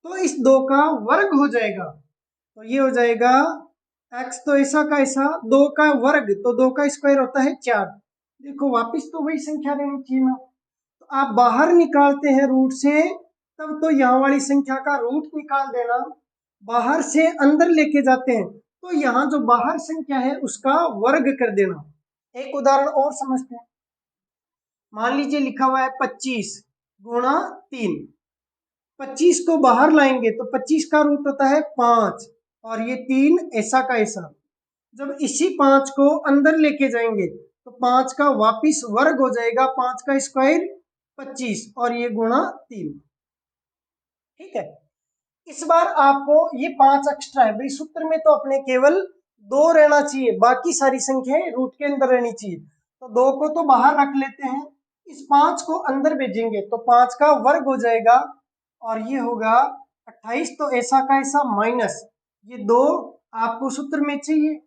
Speaker 1: तो इस 2 का वर्ग हो जाएगा, तो ये हो जाएगा x तो ऐसा का ऐसा, 2 का वर्ग तो 2 का स्क्वायर होता है 4। देखो वापिस तो वही संख्या रहनी चाहिए ना, तो आप बाहर निकालते हैं रूट से, तब तो यहाँ वाली संख्या का रूट निकाल देना, बाहर से अंदर लेके जाते हैं तो यहाँ जो बाहर संख्या है उसका वर्ग कर देना। एक उदाहरण और समझते हैं। मान लीजिए लिखा हुआ है 25 गुणा 3, 25 को बाहर लाएंगे तो 25 का रूट होता है 5, और ये 3 ऐसा का ऐसा। जब इसी 5 को अंदर लेके जाएंगे तो 5 का वापिस वर्ग हो जाएगा, 5 का स्क्वायर 25, और ये गुणा 3। ठीक है, इस बार आपको ये 5 एक्स्ट्रा है भाई, सूत्र में तो अपने केवल 2 रहना चाहिए, बाकी सारी संख्याएं रूट के अंदर रहनी चाहिए, तो 2 को तो बाहर रख लेते हैं, इस 5 को अंदर भेजेंगे तो 5 का वर्ग हो जाएगा, और ये होगा 28, तो ऐसा का ऐसा माइनस ये 2 आपको सूत्र में चाहिए,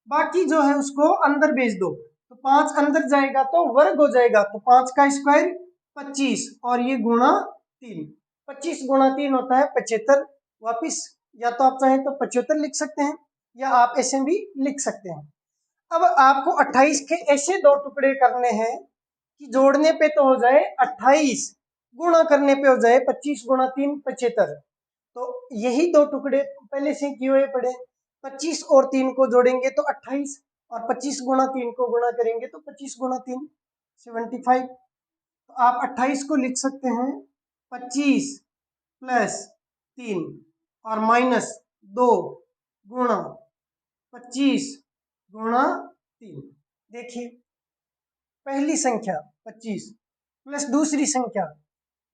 Speaker 1: बाकी जो है उसको अंदर भेज दो, तो 5 अंदर जाएगा तो वर्ग हो जाएगा, तो 5 का स्क्वायर 25, और ये गुणा 3, 25 गुणा 3 होता है 75। वापिस या तो आप चाहें तो 75 लिख सकते हैं, या आप ऐसे भी लिख सकते हैं। अब आपको 28 के ऐसे 2 टुकड़े करने हैं कि जोड़ने पे तो हो जाए 28, गुणा करने पे हो जाए 25 गुणा 3 75। तो यही 2 टुकड़े पहले से किए हुए पड़े, 25 और 3 को जोड़ेंगे तो 28, और 25 गुणा 3 को गुणा करेंगे तो 25 गुणा 3 75। तो आप 28 को लिख सकते हैं 25 प्लस 3 और माइनस 2 गुणा 25 गुणा 3। देखिए पहली संख्या 25 प्लस दूसरी संख्या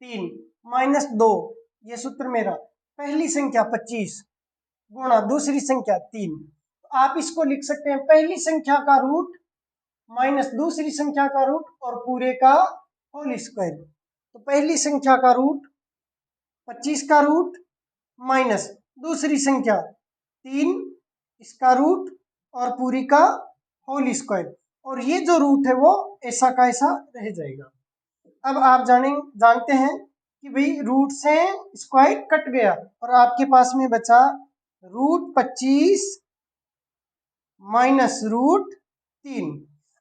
Speaker 1: 3 माइनस 2, ये सूत्र मेरा, पहली संख्या 25 गुणा दूसरी संख्या 3। तो आप इसको लिख सकते हैं पहली संख्या का रूट माइनस दूसरी संख्या का रूट और पूरे का होल स्क्वायर। तो पहली संख्या का रूट 25 का रूट माइनस दूसरी संख्या 3 इसका रूट और पूरी का होल स्क्वायर, और ये जो रूट है वो ऐसा का ऐसा रह जाएगा। अब आप जानते हैं कि भाई रूट से स्क्वायर कट गया और आपके पास में बचा रूट 25 माइनस रूट 3।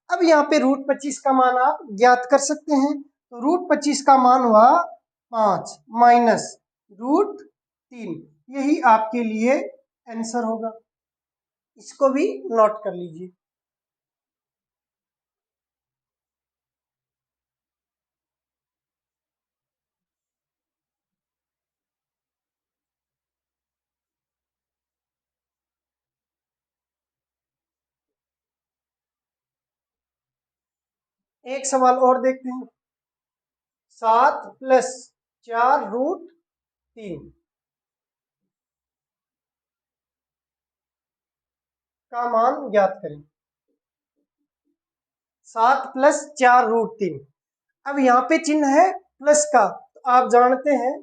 Speaker 1: अब यहाँ पे रूट 25 का मान आप ज्ञात कर सकते हैं, तो रूट 25 का मान हुआ 5 माइनस रूट 3, यही आपके लिए आंसर होगा। इसको भी नोट कर लीजिए। एक सवाल और देखते हैं। 7 प्लस 4 रूट 3 का मान ज्ञात करें। 7 प्लस 4 रूट 3। अब यहाँ पे चिन्ह है प्लस का, तो आप जानते हैं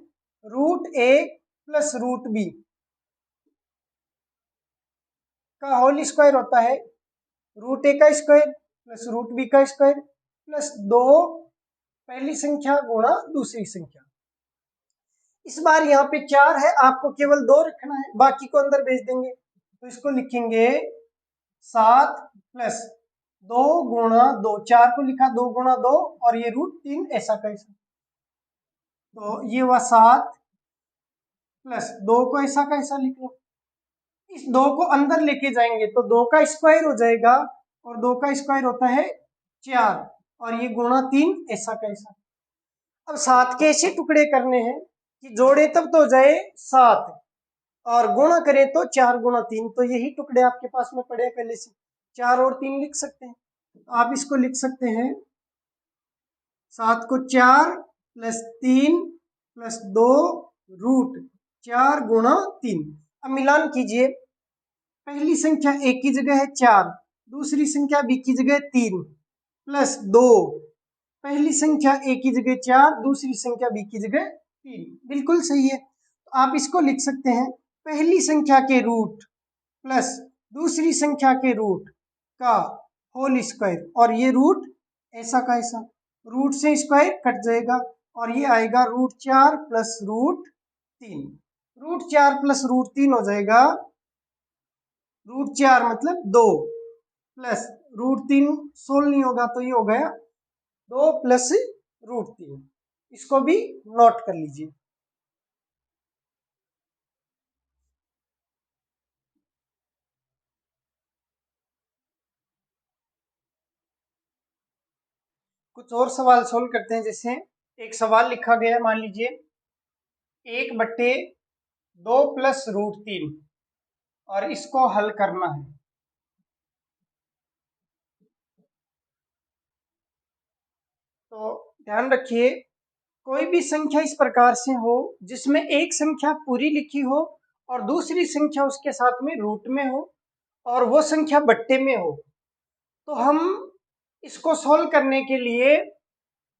Speaker 1: रूट ए प्लस रूट बी का होल स्क्वायर होता है रूट ए का स्क्वायर प्लस रूट बी का स्क्वायर प्लस 2 पहली संख्या गुणा दूसरी संख्या। इस बार यहाँ पे 4 है, आपको केवल 2 रखना है, बाकी को अंदर भेज देंगे, तो इसको लिखेंगे 7 प्लस 2 गुणा 2, 4 को लिखा 2 गुणा 2 और ये रूट 3 ऐसा कैसा, तो ये हुआ 7 प्लस 2 को ऐसा कैसा लिख लो, इस 2 को अंदर लेके जाएंगे तो 2 का स्क्वायर हो जाएगा, और 2 का स्क्वायर होता है 4, और ये गुणा 3 ऐसा कैसा। अब 7 के ऐसे टुकड़े करने हैं कि जोड़े तब तो हो जाए 7 और गुणा करें तो 4 गुणा 3, तो यही टुकड़े आपके पास में पड़े पहले से, 4 और 3 लिख सकते हैं। तो आप इसको लिख सकते हैं 7 को 4 प्लस 3 प्लस 2 रूट 4 गुणा 3। अब मिलान कीजिए, पहली संख्या ए की जगह है 4, दूसरी संख्या बी की जगह 3 प्लस 2 पहली संख्या a की जगह 4, दूसरी संख्या b की जगह 3, बिल्कुल सही है। तो आप इसको लिख सकते हैं पहली संख्या के रूट प्लस दूसरी संख्या के रूट का होल स्क्वायर, और ये रूट ऐसा का ऐसा, रूट से स्क्वायर कट जाएगा और ये आएगा √4 प्लस √3। √4 प्लस √3 हो जाएगा, √4 मतलब 2 प्लस √3 सोल्व नहीं होगा तो ये हो गया 2 प्लस √3। इसको भी नोट कर लीजिए। कुछ और सवाल सोल्व करते हैं। जैसे एक सवाल लिखा गया है, मान लीजिए 1/2 प्लस √3 और इसको हल करना है। तो ध्यान रखिए, कोई भी संख्या इस प्रकार से हो जिसमें एक संख्या पूरी लिखी हो और दूसरी संख्या उसके साथ में रूट में हो और वो संख्या बट्टे में हो, तो हम इसको सोल्व करने के लिए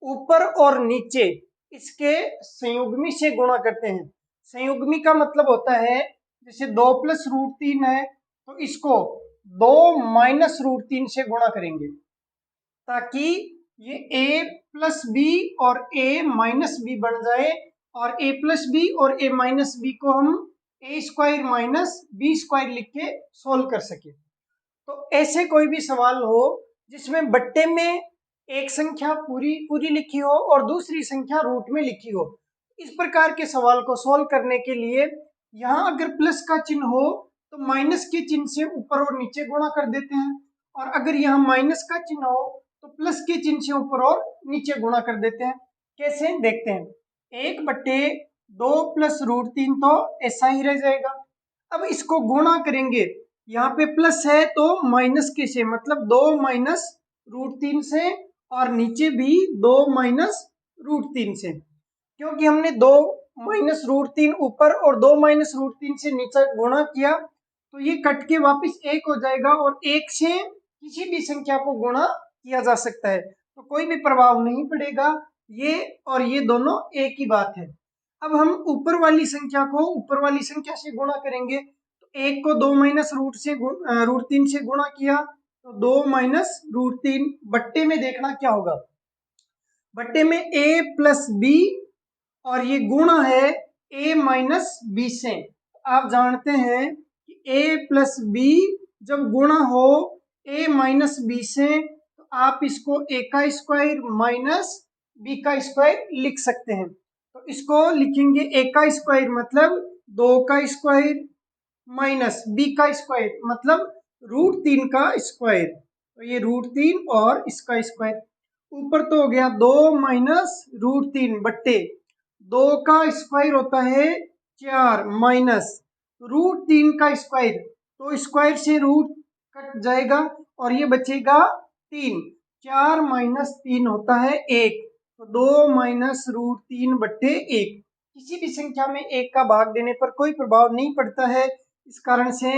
Speaker 1: ऊपर और नीचे इसके संयुग्मी से गुणा करते हैं। संयुग्मी का मतलब होता है, जैसे 2 प्लस √3 है तो इसको 2 माइनस √3 से गुणा करेंगे, ताकि ये a प्लस बी और a माइनस बी बन जाए, और a प्लस बी और a माइनस बी को हम a square minus b square लिख के सोल्व कर सके। तो ऐसे कोई भी सवाल हो जिसमें बट्टे में एक संख्या पूरी पूरी लिखी हो और दूसरी संख्या रूट में लिखी हो, इस प्रकार के सवाल को सोल्व करने के लिए यहाँ अगर प्लस का चिन्ह हो तो माइनस के चिन्ह से ऊपर और नीचे गुणा कर देते हैं, और अगर यहाँ माइनस का चिन्ह हो तो प्लस के चिन्ह से ऊपर और नीचे गुणा कर देते हैं। कैसे देखते हैं, 1/2 प्लस √3 तो ऐसा ही रह जाएगा। अब इसको गुणा करेंगे, यहाँ पे प्लस है तो माइनस के से, मतलब 2 माइनस √3 से, और नीचे भी 2 माइनस √3 से। क्योंकि हमने 2 माइनस √3 ऊपर और 2 माइनस √3 से नीचे गुणा किया, तो ये कट के वापस 1 हो जाएगा, और 1 से किसी भी संख्या को गुणा किया जा सकता है, तो कोई भी प्रभाव नहीं पड़ेगा। ये और ये दोनों एक ही बात है। अब हम ऊपर वाली संख्या को ऊपर वाली संख्या से गुणा करेंगे, तो 1 को 2 माइनस √3 से गुणा किया तो 2 माइनस √3, बट्टे में देखना क्या होगा, बट्टे में a प्लस बी, और ये गुणा है a माइनस बी से। आप जानते हैं कि a प्लस बी जब गुणा हो a माइनस बी से, तो आप इसको a का स्क्वायर माइनस b का स्क्वायर लिख सकते हैं। तो इसको लिखेंगे a का स्क्वायर मतलब 2 का स्क्वायर माइनस b का स्क्वायर मतलब √3 का स्क्वायर, तो ये √3 और इसका स्क्वायर। ऊपर तो हो गया 2 माइनस √3 बट्टे 2 का स्क्वायर होता है 4 माइनस √3 का स्क्वायर, तो स्क्वायर से रूट कट जाएगा और ये बचेगा 3। 4 माइनस 3 होता है 1, तो 2 माइनस √3 बट्टे 1। किसी भी संख्या में 1 का भाग देने पर कोई प्रभाव नहीं पड़ता है, इस कारण से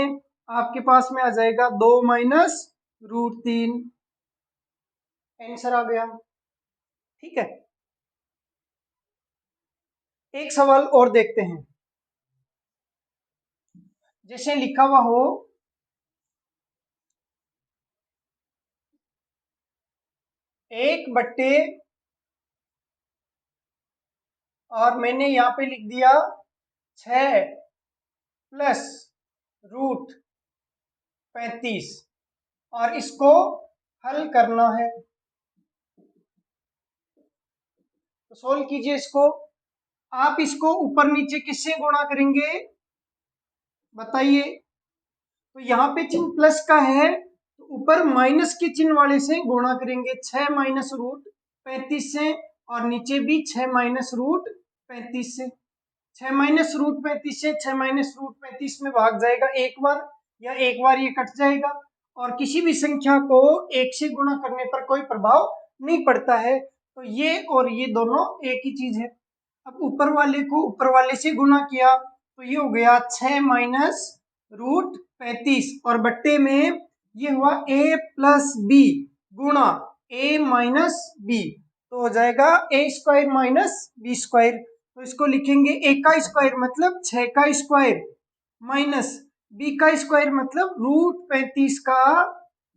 Speaker 1: आपके पास में आ जाएगा 2 माइनस √3। आंसर आ गया। ठीक है, एक सवाल और देखते हैं। जैसे लिखा हुआ हो 1/, और मैंने यहाँ पे लिख दिया 6 प्लस √35, और इसको हल करना है। तो सोल्व कीजिए इसको। आप इसको ऊपर नीचे किससे गुणा करेंगे बताइए। तो यहाँ पे चिन्ह प्लस का है, तो ऊपर माइनस के चिन्ह वाले से गुणा करेंगे 6 माइनस √35 से, और नीचे भी 6 माइनस √35 से। 6 माइनस √35 से 6 माइनस √35 में भाग जाएगा एक बार, या एक बार ये कट जाएगा, और किसी भी संख्या को 1 से गुणा करने पर कोई प्रभाव नहीं पड़ता है। तो ये और ये दोनों एक ही चीज है। अब ऊपर वाले को ऊपर वाले से गुणा किया तो ये हो गया 6 माइनस √35, और बट्टे में ये हुआ a प्लस बी गुणा a माइनस बी, तो हो जाएगा ए स्क्वायर माइनस बी स्क्वायर। तो इसको लिखेंगे ए का स्क्वायर मतलब 6 का स्क्वायर माइनस बी का स्क्वायर मतलब √35 का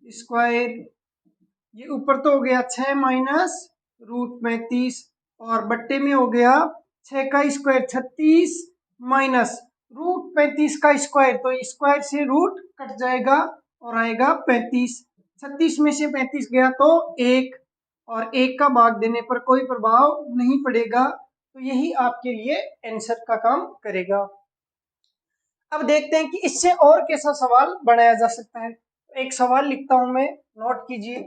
Speaker 1: स्क्वायर। ये ऊपर तो हो गया 6 माइनस √35 और बट्टे में हो गया 6 का स्क्वायर 36 माइनस √35 का स्क्वायर, तो स्क्वायर से रूट कट जाएगा और आएगा 35। 36 में से 35 गया तो 1, और 1 का भाग देने पर कोई प्रभाव नहीं पड़ेगा, तो यही आपके लिए आंसर का काम करेगा। अब देखते हैं कि इससे और कैसा सवाल बनाया जा सकता है। एक सवाल लिखता हूं मैं, नोट कीजिए।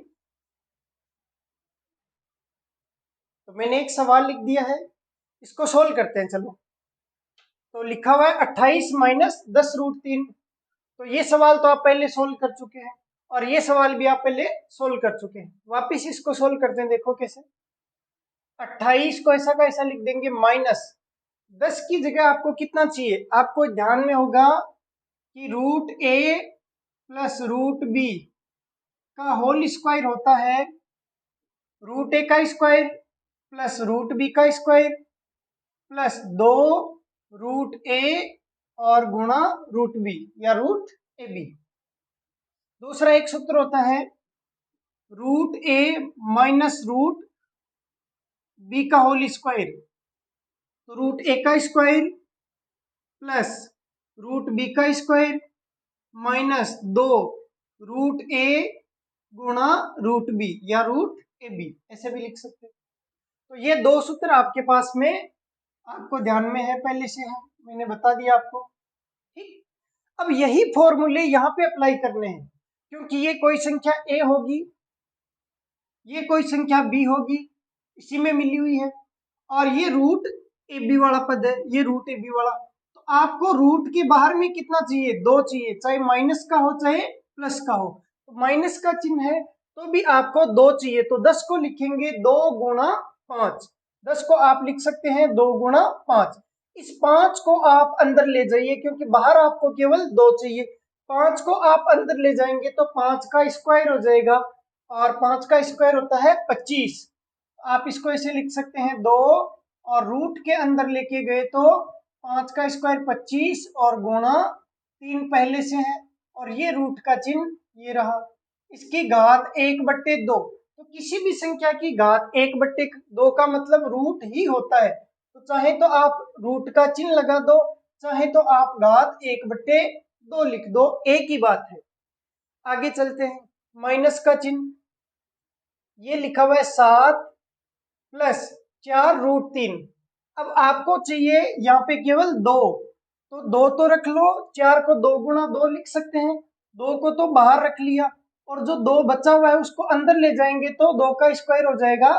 Speaker 1: तो मैंने एक सवाल लिख दिया है, इसको सोल्व करते हैं चलो। तो लिखा हुआ है 28 माइनस 10√3। तो ये सवाल तो आप पहले सोल्व कर चुके हैं और ये सवाल भी आप पहले सोल्व कर चुके हैं। वापिस इसको सोल्व करते हैं, देखो कैसे। 28 को ऐसा का ऐसा लिख देंगे माइनस 10 की जगह आपको कितना चाहिए, आपको ध्यान में होगा कि √a प्लस √b का होल स्क्वायर होता है √a का स्क्वायर प्लस √b का स्क्वायर प्लस 2 √a और गुणा √b या √ab। दूसरा एक सूत्र होता है √a माइनस √b का होल स्क्वायर, तो √a का स्क्वायर प्लस √b का स्क्वायर माइनस 2 √a गुणा √b या √ab, ऐसे भी लिख सकते हैं। तो ये दो सूत्र आपके पास में आपको ध्यान में है, पहले से है, मैंने बता दिया आपको। ठीक, अब यही फॉर्मूले यहाँ पे अप्लाई करने हैं, क्योंकि ये कोई संख्या a होगी, ये कोई संख्या b होगी, इसी में मिली हुई है, और ये √ab वाला पद है, ये √ab वाला। तो आपको रूट के बाहर में कितना चाहिए, 2 चाहिए, चाहे माइनस का हो चाहे प्लस का हो। तो माइनस का चिन्ह है तो भी आपको 2 चाहिए, तो 10 को लिखेंगे 2 गुणा 5। 10 को आप लिख सकते हैं 2 गुणा 5। इस 5 को आप अंदर ले जाइए, क्योंकि बाहर आपको केवल 2 चाहिए। 5 को आप अंदर ले जाएंगे तो 5 का स्क्वायर हो जाएगा, और 5 का स्क्वायर होता है 25। आप इसको ऐसे लिख सकते हैं 2, और रूट के अंदर लेके गए तो 5 का स्क्वायर 25 और गुणा 3 पहले से है, और ये रूट का चिन्ह ये रहा। इसकी घात 1/2, तो किसी भी संख्या की घात 1/2 का मतलब रूट ही होता है। तो चाहे तो आप रूट का चिन्ह लगा दो, चाहे तो आप घात 1/2 लिख दो, एक ही बात है। आगे चलते हैं, माइनस का चिन्ह, ये लिखा हुआ है 7 प्लस 4√3। अब आपको चाहिए यहाँ पे केवल 2, तो 2 तो रख लो, 4 को 2 गुणा 2 लिख सकते हैं, 2 को तो बाहर रख लिया, और जो 2 बचा हुआ है उसको अंदर ले जाएंगे तो 2 का स्क्वायर हो जाएगा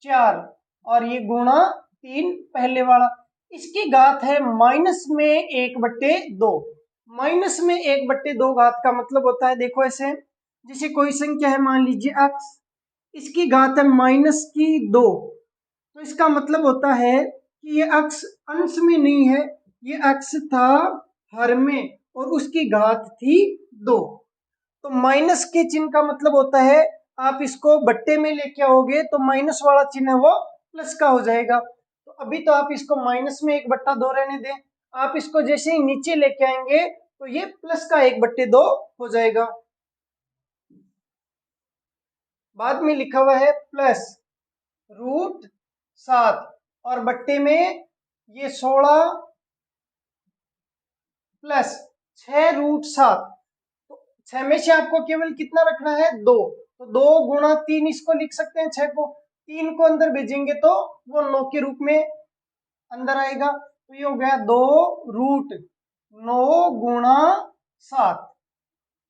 Speaker 1: 4, और ये गुणा 3 पहले वाला। इसकी घात है माइनस में 1/2। माइनस में 1/2 घात का मतलब होता है, देखो ऐसे, जैसे कोई संख्या है, मान लीजिए x, इसकी घात है -2, तो इसका मतलब होता है कि ये x अंश में नहीं है, ये x था हर में और उसकी घात थी 2। तो माइनस के चिन्ह का मतलब होता है आप इसको बट्टे में लेके आओगे तो माइनस वाला चिन्ह है वो प्लस का हो जाएगा। तो अभी तो आप इसको माइनस में 1/2 रहने दें, आप इसको जैसे ही नीचे लेके आएंगे तो ये प्लस का 1/2 हो जाएगा। बाद में लिखा हुआ है प्लस √7 और बट्टे में ये 16 प्लस 6√7। तो 6 में से आपको केवल कितना रखना है, 2, तो 2 गुणा 3 इसको लिख सकते हैं। 6 को 3 को अंदर भेजेंगे तो वो 9 के रूप में अंदर आएगा, तो ये हो गया 2√9 गुणा 7।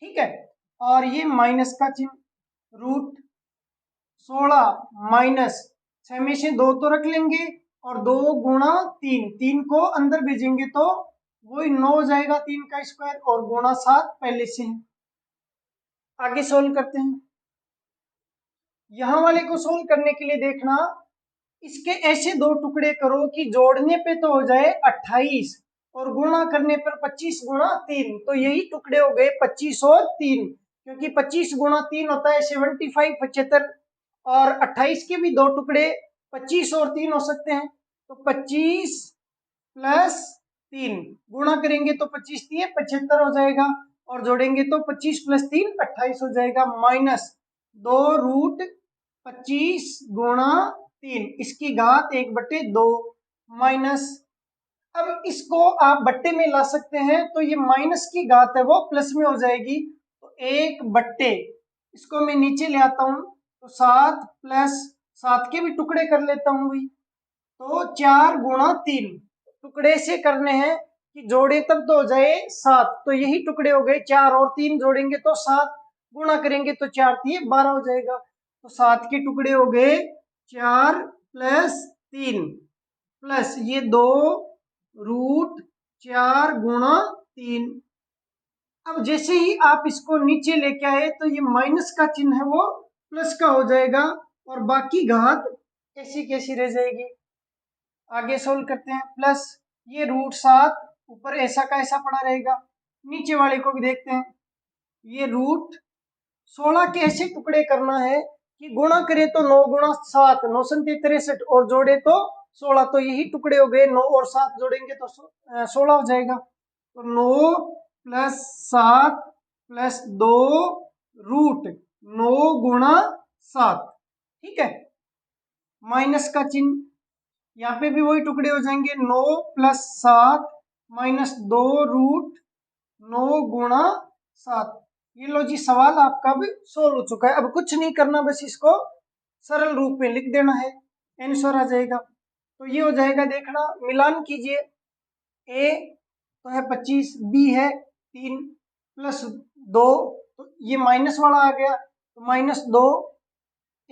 Speaker 1: ठीक है, और ये माइनस का चिन्ह √16 माइनस 6 में से 2 तो रख लेंगे, और 2 गुणा 3, 3 को अंदर भेजेंगे तो वही 9 हो जाएगा, 3 का स्क्वायर, और गुणा 7 पहले से है। आगे सोल्व करते हैं। यहां वाले को सोल्व करने के लिए देखना, इसके ऐसे 2 टुकड़े करो कि जोड़ने पे तो हो जाए 28 और गुणा करने पर 25 गुणा 3, तो यही टुकड़े हो गए 25 और 3, क्योंकि 25 गुणा 3 होता है 75, 75, और 28 के भी दो टुकड़े 25 और 3 हो सकते हैं, तो 25 प्लस 3 गुणा करेंगे तो 25 3 75 हो जाएगा, और जोड़ेंगे तो 25 प्लस 3 28 हो जाएगा, माइनस 2√25 गुणा 3 इसकी घात 1/2 माइनस। अब इसको आप बट्टे में ला सकते हैं, तो ये माइनस की घात है वो प्लस में हो जाएगी, तो 1/, इसको मैं नीचे ले आता हूं, तो 7 प्लस 7 के भी टुकड़े कर लेता हूं भाई, तो 4 गुणा 3 टुकड़े से करने हैं कि जोड़े तब तो हो जाए 7, तो यही टुकड़े हो गए, 4 और 3 जोड़ेंगे तो 7, गुणा करेंगे तो 4 3 12 हो जाएगा, तो 7 के टुकड़े हो गए 4 प्लस 3 प्लस ये 2√4 गुणा 3। अब जैसे ही आप इसको नीचे लेके आए तो ये माइनस का चिन्ह है वो प्लस का हो जाएगा, और बाकी घात ऐसी कैसी रह जाएगी। आगे सोल्व करते हैं, प्लस ये √7 ऊपर ऐसा का ऐसा पड़ा रहेगा, नीचे वाले को भी देखते हैं, ये √16 के ऐसे टुकड़े करना है कि गुणा करें तो 9 गुणा 7 9 7 63 और जोड़े तो 16, तो यही टुकड़े हो गए, 9 और 7 जोड़ेंगे तो 16 हो जाएगा, तो 9 प्लस 7 प्लस 2√9 गुणा 7, ठीक है, माइनस का चिन्ह, यहाँ पे भी वही टुकड़े हो जाएंगे, 9 प्लस 7 माइनस 2√9 गुणा 7। ये लो जी, सवाल आपका भी सोल्व हो चुका है, अब कुछ नहीं करना, बस इसको सरल रूप में लिख देना है, आंसर आ जाएगा। तो ये हो जाएगा, देखना मिलान कीजिए, ए तो है 25, बी है 3 प्लस 2, तो ये माइनस वाला आ गया, तो -2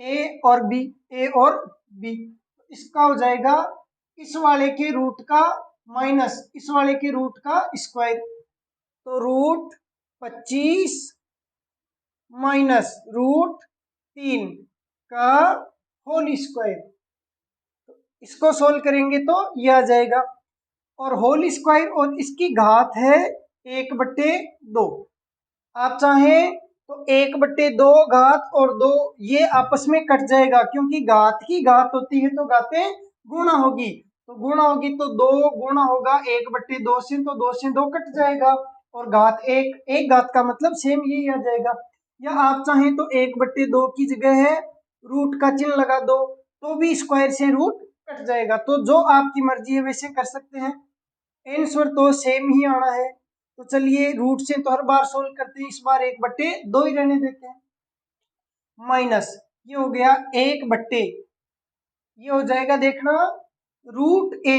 Speaker 1: ए और बी, ए और बी, इसका हो जाएगा इस वाले के रूट का माइनस इस वाले के रूट का स्क्वायर, तो √25 माइनस √3 का होल स्क्वायर, इसको सोल्व करेंगे तो ये आ जाएगा, और होल स्क्वायर और इसकी घात है 1/2। आप चाहें तो 1/2 घात और 2 ये आपस में कट जाएगा, क्योंकि घात की घात होती है तो घातें गुणा होगी, तो गुणा होगी तो 2 गुणा होगा 1/2 से, तो 2 से 2 कट जाएगा, और घात एक घात का मतलब सेम यही आ जाएगा। या आप चाहें तो 1/2 की जगह है रूट का चिन्ह लगा दो, तो भी स्क्वायर से रूट कट जाएगा, तो जो आपकी मर्जी है वैसे कर सकते हैं, आंसर तो सेम ही आना है। तो चलिए रूट से तो हर बार सोल्व करते हैं, इस बार 1/2 ही रहने देते हैं, माइनस ये हो गया 1/, ये हो जाएगा देखना √a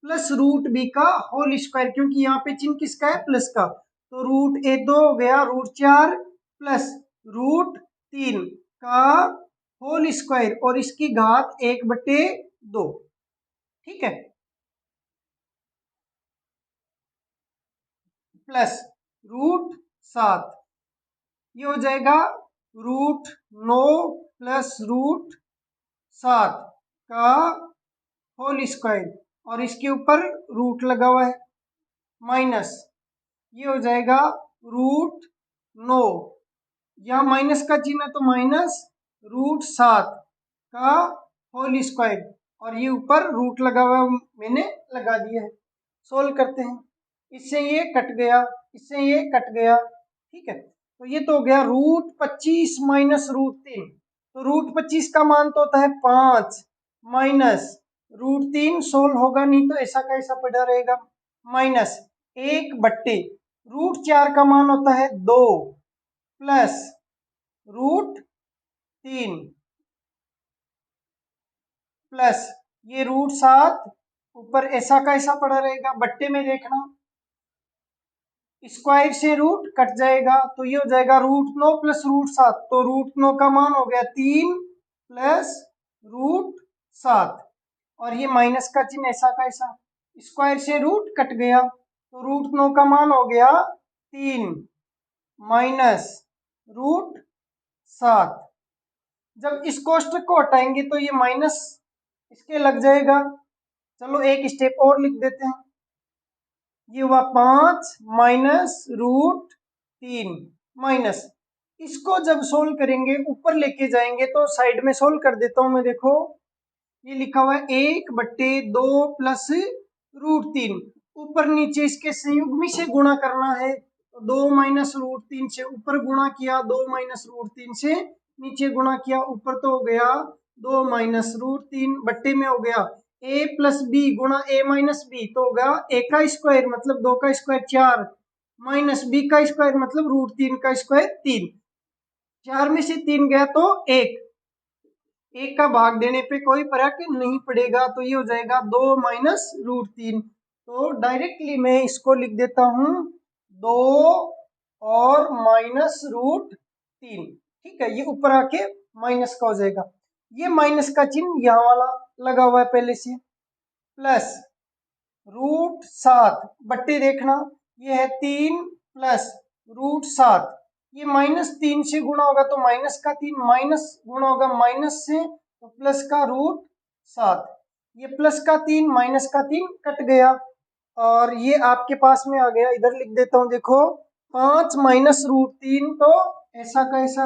Speaker 1: प्लस √b का होल स्क्वायर, क्योंकि यहाँ पे चिन्ह किसका है, प्लस का, तो √a तो हो गया √4 प्लस √3 का होल स्क्वायर, और इसकी घात 1/2, ठीक है, प्लस √7, ये हो जाएगा √9 प्लस √7 का होल स्क्वायर, और इसके ऊपर रूट लगा हुआ है, माइनस ये हो जाएगा √9, यहाँ माइनस का चिन्ह है तो माइनस √7 का होल स्क्वायर, और ये ऊपर रूट लगा हुआ मैंने लगा दिया है। सोल्व करते हैं, इससे ये कट गया, इससे ये कट गया, ठीक है, तो ये तो हो गया √25 माइनस √3, तो √25 का मान तो होता है 5 माइनस √3 सोल्व होगा नहीं तो ऐसा का ऐसा पड़ा रहेगा, माइनस 1/√4 का मान होता है 2 प्लस √3 प्लस ये √7 ऊपर ऐसा का ऐसा पड़ा रहेगा, बट्टे में देखना स्क्वायर से रूट कट जाएगा, तो ये हो जाएगा √9 प्लस √7, तो √9 का मान हो गया 3 प्लस √7, और ये माइनस का चिन्ह ऐसा का ऐसा, स्क्वायर से रूट कट गया, तो √9 का मान हो गया 3 माइनस √7, जब इस कोष्टक को हटाएंगे तो ये माइनस इसके लग जाएगा, चलो एक स्टेप और लिख देते हैं, ये हुआ 5 माइनस √3 माइनस इसको जब सोल्व करेंगे ऊपर लेके जाएंगे तो साइड में सोल्व कर देता हूं मैं। देखो ये लिखा हुआ है 1/2 प्लस √3, ऊपर नीचे इसके संयुग्मी से गुणा करना है। तो 2 माइनस √3 से ऊपर गुणा किया, 2 माइनस √3 से नीचे गुणा किया, ऊपर तो हो गया 2 माइनस √3 बट्टे में हो गया a प्लस बी गुणा a माइनस बी, तो होगा a का स्क्वायर मतलब 2 का स्क्वायर 4 माइनस b का स्क्वायर मतलब √3 का स्क्वायर 3। 4 में से 3 गया तो 1, एक का भाग देने पे कोई फर्क नहीं पड़ेगा, तो ये हो जाएगा 2 माइनस √3। तो डायरेक्टली मैं इसको लिख देता हूं 2 और माइनस √3। ठीक है, ये ऊपर आके माइनस का हो जाएगा। ये माइनस का चिन्ह यहाँ वाला लगा हुआ है पहले से, प्लस √7 बट्टे देखना ये है 3 प्लस √7, ये -3 से गुणा होगा तो माइनस का 3, माइनस गुणा होगा माइनस से तो प्लस का √7, ये प्लस का 3 माइनस का 3 कट गया और ये आपके पास में आ गया। इधर लिख देता हूं, देखो 5 माइनस √3 तो ऐसा का ऐसा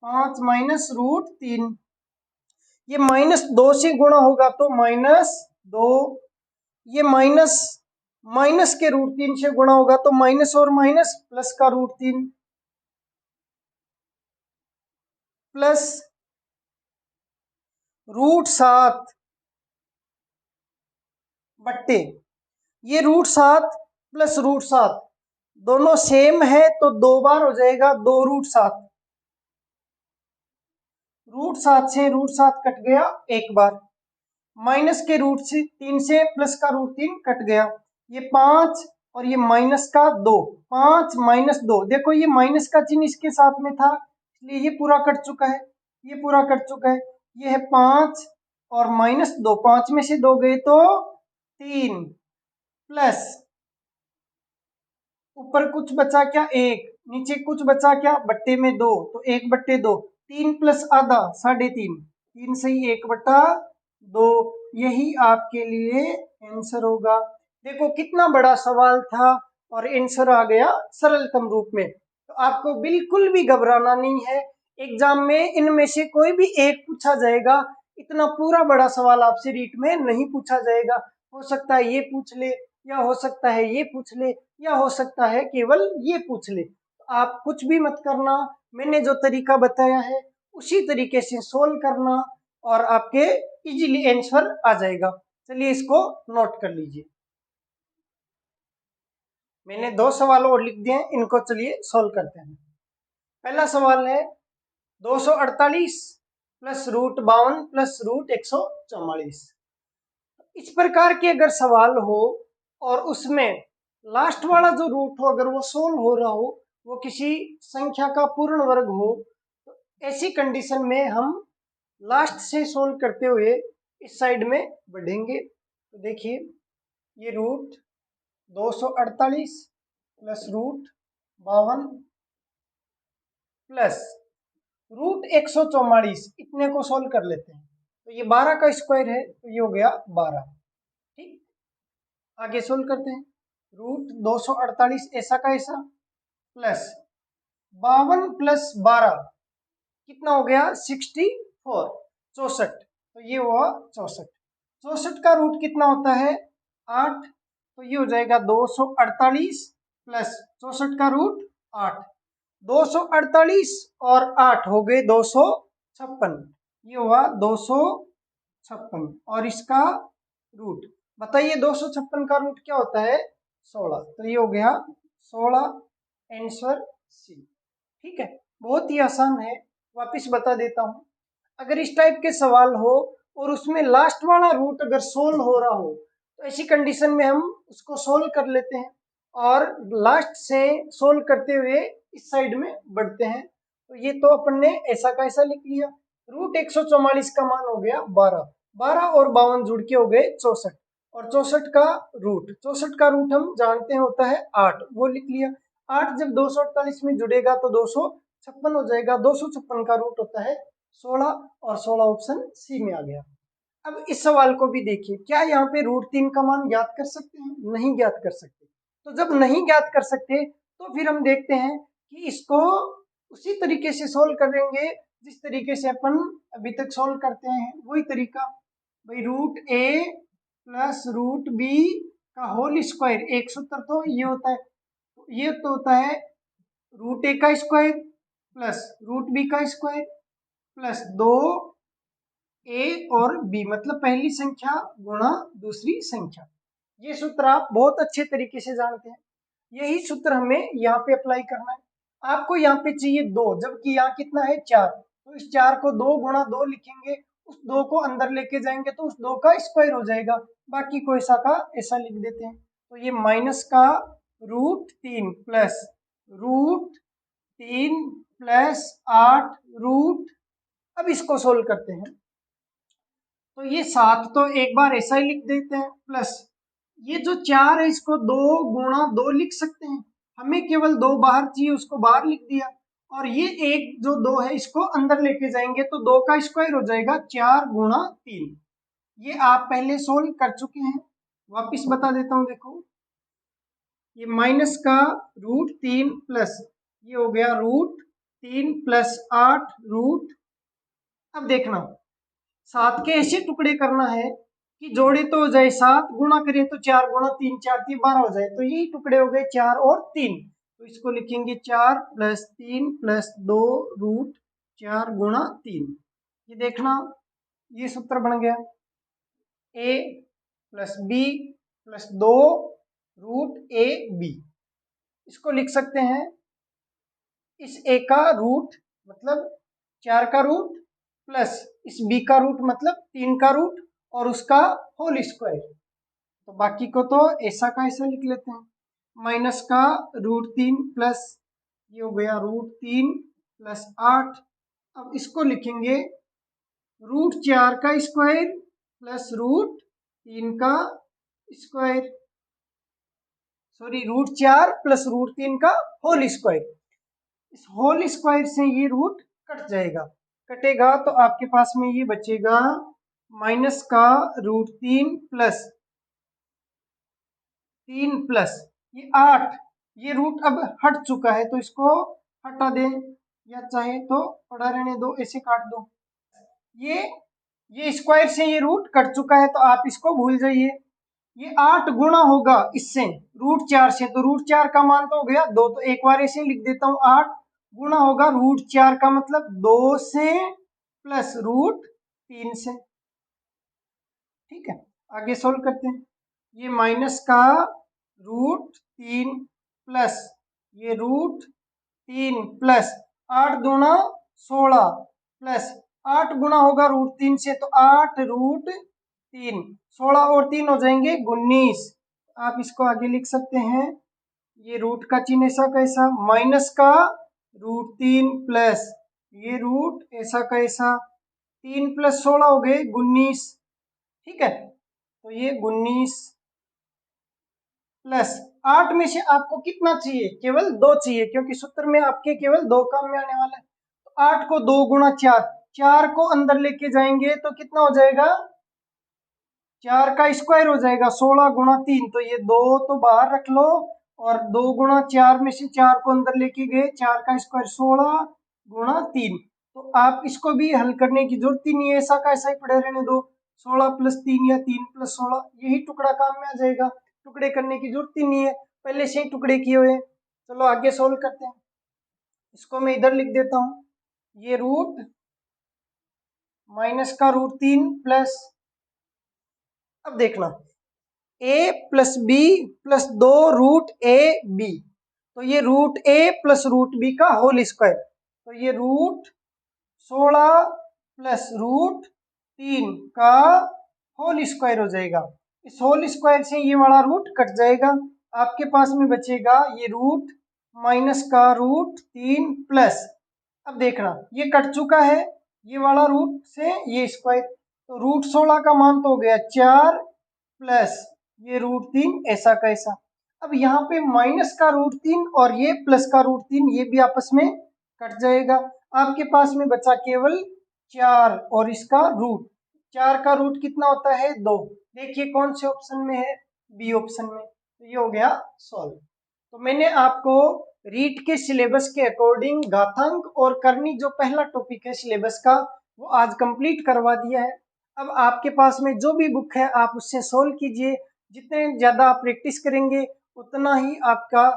Speaker 1: 5 माइनस √3, ये -2 से गुणा होगा तो -2, ये माइनस माइनस के √3 से गुणा होगा तो माइनस और माइनस प्लस का √3 प्लस √7 बट्टे ये √7 प्लस √7 दोनों सेम है तो 2 बार हो जाएगा 2 √7, √7 से √7 कट गया एक बार, माइनस के √3 से प्लस का √3 कट गया, ये 5 और ये माइनस का 2, 5 माइनस 2, देखो ये माइनस का चिन्ह इसके साथ में था इसलिए ये पूरा कट चुका है, ये पूरा कट चुका है। ये है 5 और -2, 5 में से 2 गए तो 3 प्लस ऊपर कुछ बचा क्या 1, नीचे कुछ बचा क्या बट्टे में 2 तो 1/2, 3 प्लस आधा 3.5, 3 से ही 1/2, यही आपके लिए आंसर होगा। देखो कितना बड़ा सवाल था और आंसर आ गया सरलतम रूप में। तो आपको बिल्कुल भी घबराना नहीं है, एग्जाम में इनमें से कोई भी एक पूछा जाएगा, इतना पूरा बड़ा सवाल आपसे रीट में नहीं पूछा जाएगा। हो सकता है ये पूछ ले, या हो सकता है ये पूछ ले, या हो सकता है केवल ये पूछ ले। आप कुछ भी मत करना, मैंने जो तरीका बताया है उसी तरीके से सोल्व करना और आपके इजीली आंसर आ जाएगा। चलिए इसको नोट कर लीजिए, मैंने 2 सवाल और लिख दिए हैं, इनको चलिए सोल्व करते हैं। पहला सवाल है 248 प्लस √52 प्लस √144। इस प्रकार के अगर सवाल हो और उसमें लास्ट वाला जो रूट हो अगर वो सोल्व हो रहा हो, वो किसी संख्या का पूर्ण वर्ग हो, तो ऐसी कंडीशन में हम लास्ट से सोल्व करते हुए इस साइड में बढ़ेंगे। तो देखिए ये √248 प्लस √52 प्लस √144, इतने को सोल्व कर लेते हैं। तो ये 12 का स्क्वायर है तो ये हो गया 12। ठीक, आगे सोल्व करते हैं। √248 ऐसा का ऐसा प्लस 52 प्लस 12 कितना हो गया 64, 64, तो ये हुआ 64। 64 का रूट कितना होता है 8, तो ये हो जाएगा 248 प्लस 64 का रूट 8, 248 और 8 हो गए 256, ये हुआ 256 और इसका रूट बताइए 256 का रूट क्या होता है 16, तो ये हो गया 16, आंसर सी। ठीक है, बहुत ही आसान है, वापिस बता देता हूं। अगर इस टाइप के सवाल हो और उसमें लास्ट वाला रूट अगर सोल्व हो रहा हो तो ऐसी कंडीशन में हम उसको सोल्व कर लेते हैं और लास्ट से सोल्व करते हुए इस साइड में बढ़ते हैं। तो ये तो अपन ने ऐसा का ऐसा लिख लिया। √144 का मान हो गया 12, 12 और 52 जुड़ के हो गए 64 और 64 का रूट हम जानते हैं होता है 8, वो लिख लिया। 8 जब 248 में जुड़ेगा तो 256 हो जाएगा, 256 का रूट होता है 16 और 16 ऑप्शन सी में आ गया। अब इस सवाल को भी देखिए, क्या यहाँ पे √3 का मान ज्ञात कर सकते हैं? नहीं ज्ञात कर सकते। तो जब नहीं ज्ञात कर सकते तो फिर हम देखते हैं कि इसको उसी तरीके से सोल्व करेंगे जिस तरीके से अपन अभी तक सोल्व करते हैं, वही तरीका। भाई रूट ए प्लस रूट बी का होल स्क्वायर, एक सूत्र तो ये होता है, ये तो होता है रूट ए का स्क्वायर प्लस रूट बी का स्क्वायर प्लस 2 ए और बी, मतलब पहली संख्या गुणा दूसरी संख्या। ये सूत्र आप बहुत अच्छे तरीके से जानते हैं। यही सूत्र हमें यहाँ पे अप्लाई करना है। आपको यहाँ पे चाहिए 2, जबकि यहाँ कितना है 4, तो इस 4 को 2 गुणा 2 लिखेंगे, उस 2 को अंदर लेके जाएंगे तो उस 2 का स्क्वायर हो जाएगा, बाकी को ऐसा का ऐसा लिख देते हैं। तो ये माइनस का √3 प्लस √3 प्लस 8 रूट, अब इसको सोल्व करते हैं। तो ये 7 तो एक बार ऐसा ही लिख देते हैं, प्लस ये जो 4 है इसको 2 गुणा 2 लिख सकते हैं, हमें केवल 2 बाहर चाहिए, उसको बाहर लिख दिया। और ये एक जो 2 है इसको अंदर लेके जाएंगे तो 2 का स्क्वायर हो जाएगा 4 गुणा 3। ये आप पहले सोल्व कर चुके हैं, वापिस बता देता हूँ। देखो ये माइनस का √3 प्लस ये हो गया √3 प्लस 8 रूट। अब देखना 7 के ऐसे टुकड़े करना है कि जोड़े तो हो जाए, 7 गुणा करें तो 4 गुणा 3 4 3 12 हो जाए, तो यही टुकड़े हो गए 4 और 3। तो इसको लिखेंगे 4 प्लस 3 प्लस 2 रूट 4 गुणा 3। ये देखना ये सूत्र बन गया a plus b plus 2 root a b. इसको लिख सकते हैं इस a का रूट मतलब 4 का रूट प्लस इस b का रूट मतलब 3 का रूट और उसका होल स्क्वायर। तो बाकी को तो ऐसा का ऐसा लिख लेते हैं, माइनस का √3 प्लस ये हो गया √3 प्लस 8। अब इसको लिखेंगे √4 का स्क्वायर प्लस √3 का स्क्वायर, सॉरी √4 प्लस √3 का होल स्क्वायर। इस होल स्क्वायर से ये रूट कट जाएगा, कटेगा तो आपके पास में ये बचेगा माइनस का √3 प्लस 3 प्लस ये 8। ये रूट अब हट चुका है तो इसको हटा दें, या चाहे तो पड़ा रहने दो, ऐसे काट दो। ये स्क्वायर से ये रूट कट चुका है तो आप इसको भूल जाइए। ये 8 गुणा होगा इससे √4 से, तो √4 का मान तो हो गया 2, तो एक बार ऐसे लिख देता हूँ 8 गुणा होगा √4 का मतलब 2 से प्लस √3 से। ठीक है, आगे सोल्व करते हैं। ये माइनस का √3 प्लस ये √3 प्लस 8 गुणा 16 प्लस 8 गुणा होगा √3 से तो 8 √3, 16 और 3 हो जाएंगे 19। आप इसको आगे लिख सकते हैं, ये रूट का चिन्ह ऐसा कैसा, माइनस का √3 प्लस ये रूट ऐसा कैसा, 3 प्लस 16 हो गए 19। ठीक है, तो ये 19 प्लस 8 में से आपको कितना चाहिए, केवल 2 चाहिए, क्योंकि सूत्र में आपके केवल 2 काम में आने वाला है। तो 8 को 2 गुणा 4, 4 को अंदर लेके जाएंगे तो कितना हो जाएगा, 4 का स्क्वायर हो जाएगा 16 गुणा 3, तो ये 2 तो बाहर रख लो और 2 गुणा 4 में से 4 को अंदर लेके गए, 4 का स्क्वायर 16 गुणा 3। तो आप इसको भी हल करने की जरूरत ही नहीं है, ऐसा का ऐसा ही पड़े रहने दो, 16 प्लस 3 या 3 प्लस 16 यही टुकड़ा काम में आ जाएगा, टुकड़े करने की जरूरत ही नहीं है, पहले से ही टुकड़े किए हुए। चलो आगे सोल्व करते हैं। इसको मैं इधर लिख देता हूँ, ये रूट माइनस का √3 प्लस, अब देखना a plus b plus 2 √a_b, तो ये √a प्लस √b का होल स्क्वायर, तो ये √16 प्लस √3 का होल स्क्वायर हो जाएगा। इस होल स्क्वायर से ये वाला रूट कट जाएगा, आपके पास में बचेगा ये रूट माइनस का √3 प्लस, अब देखना ये कट चुका है ये वाला रूट से ये स्क्वायर, तो √16 का मान तो हो गया 4 प्लस ये √3 ऐसा कैसा। अब यहाँ पे माइनस का √3 और ये प्लस का √3 ये भी आपस में कट जाएगा, आपके पास में बचा केवल 4 और इसका रूट। 4 का रूट कितना होता है 2, देखिए कौन से ऑप्शन में है, बी ऑप्शन में, तो ये हो गया सॉल्व। तो मैंने आपको रीट के सिलेबस के अकॉर्डिंग घातांक और करनी जो पहला टॉपिक है सिलेबस का वो आज कंप्लीट करवा दिया है। अब आपके पास में जो भी बुक है आप उससे सोल्व कीजिए। जितने ज़्यादा आप प्रैक्टिस करेंगे उतना ही आपका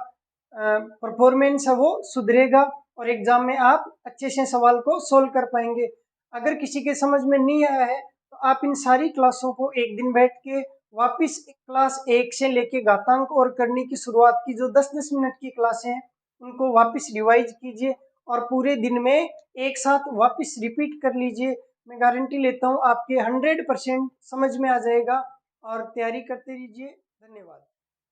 Speaker 1: परफॉर्मेंस है वो सुधरेगा और एग्जाम में आप अच्छे से सवाल को सोल्व कर पाएंगे। अगर किसी के समझ में नहीं आया है तो आप इन सारी क्लासों को एक दिन बैठ के वापिस क्लास 1 से लेके घातांक और करने की शुरुआत की जो 10-10 मिनट की क्लासें हैं उनको वापस रिवाइज कीजिए और पूरे दिन में एक साथ वापस रिपीट कर लीजिए। मैं गारंटी लेता हूँ आपके 100% समझ में आ जाएगा और तैयारी करते रहिए। धन्यवाद।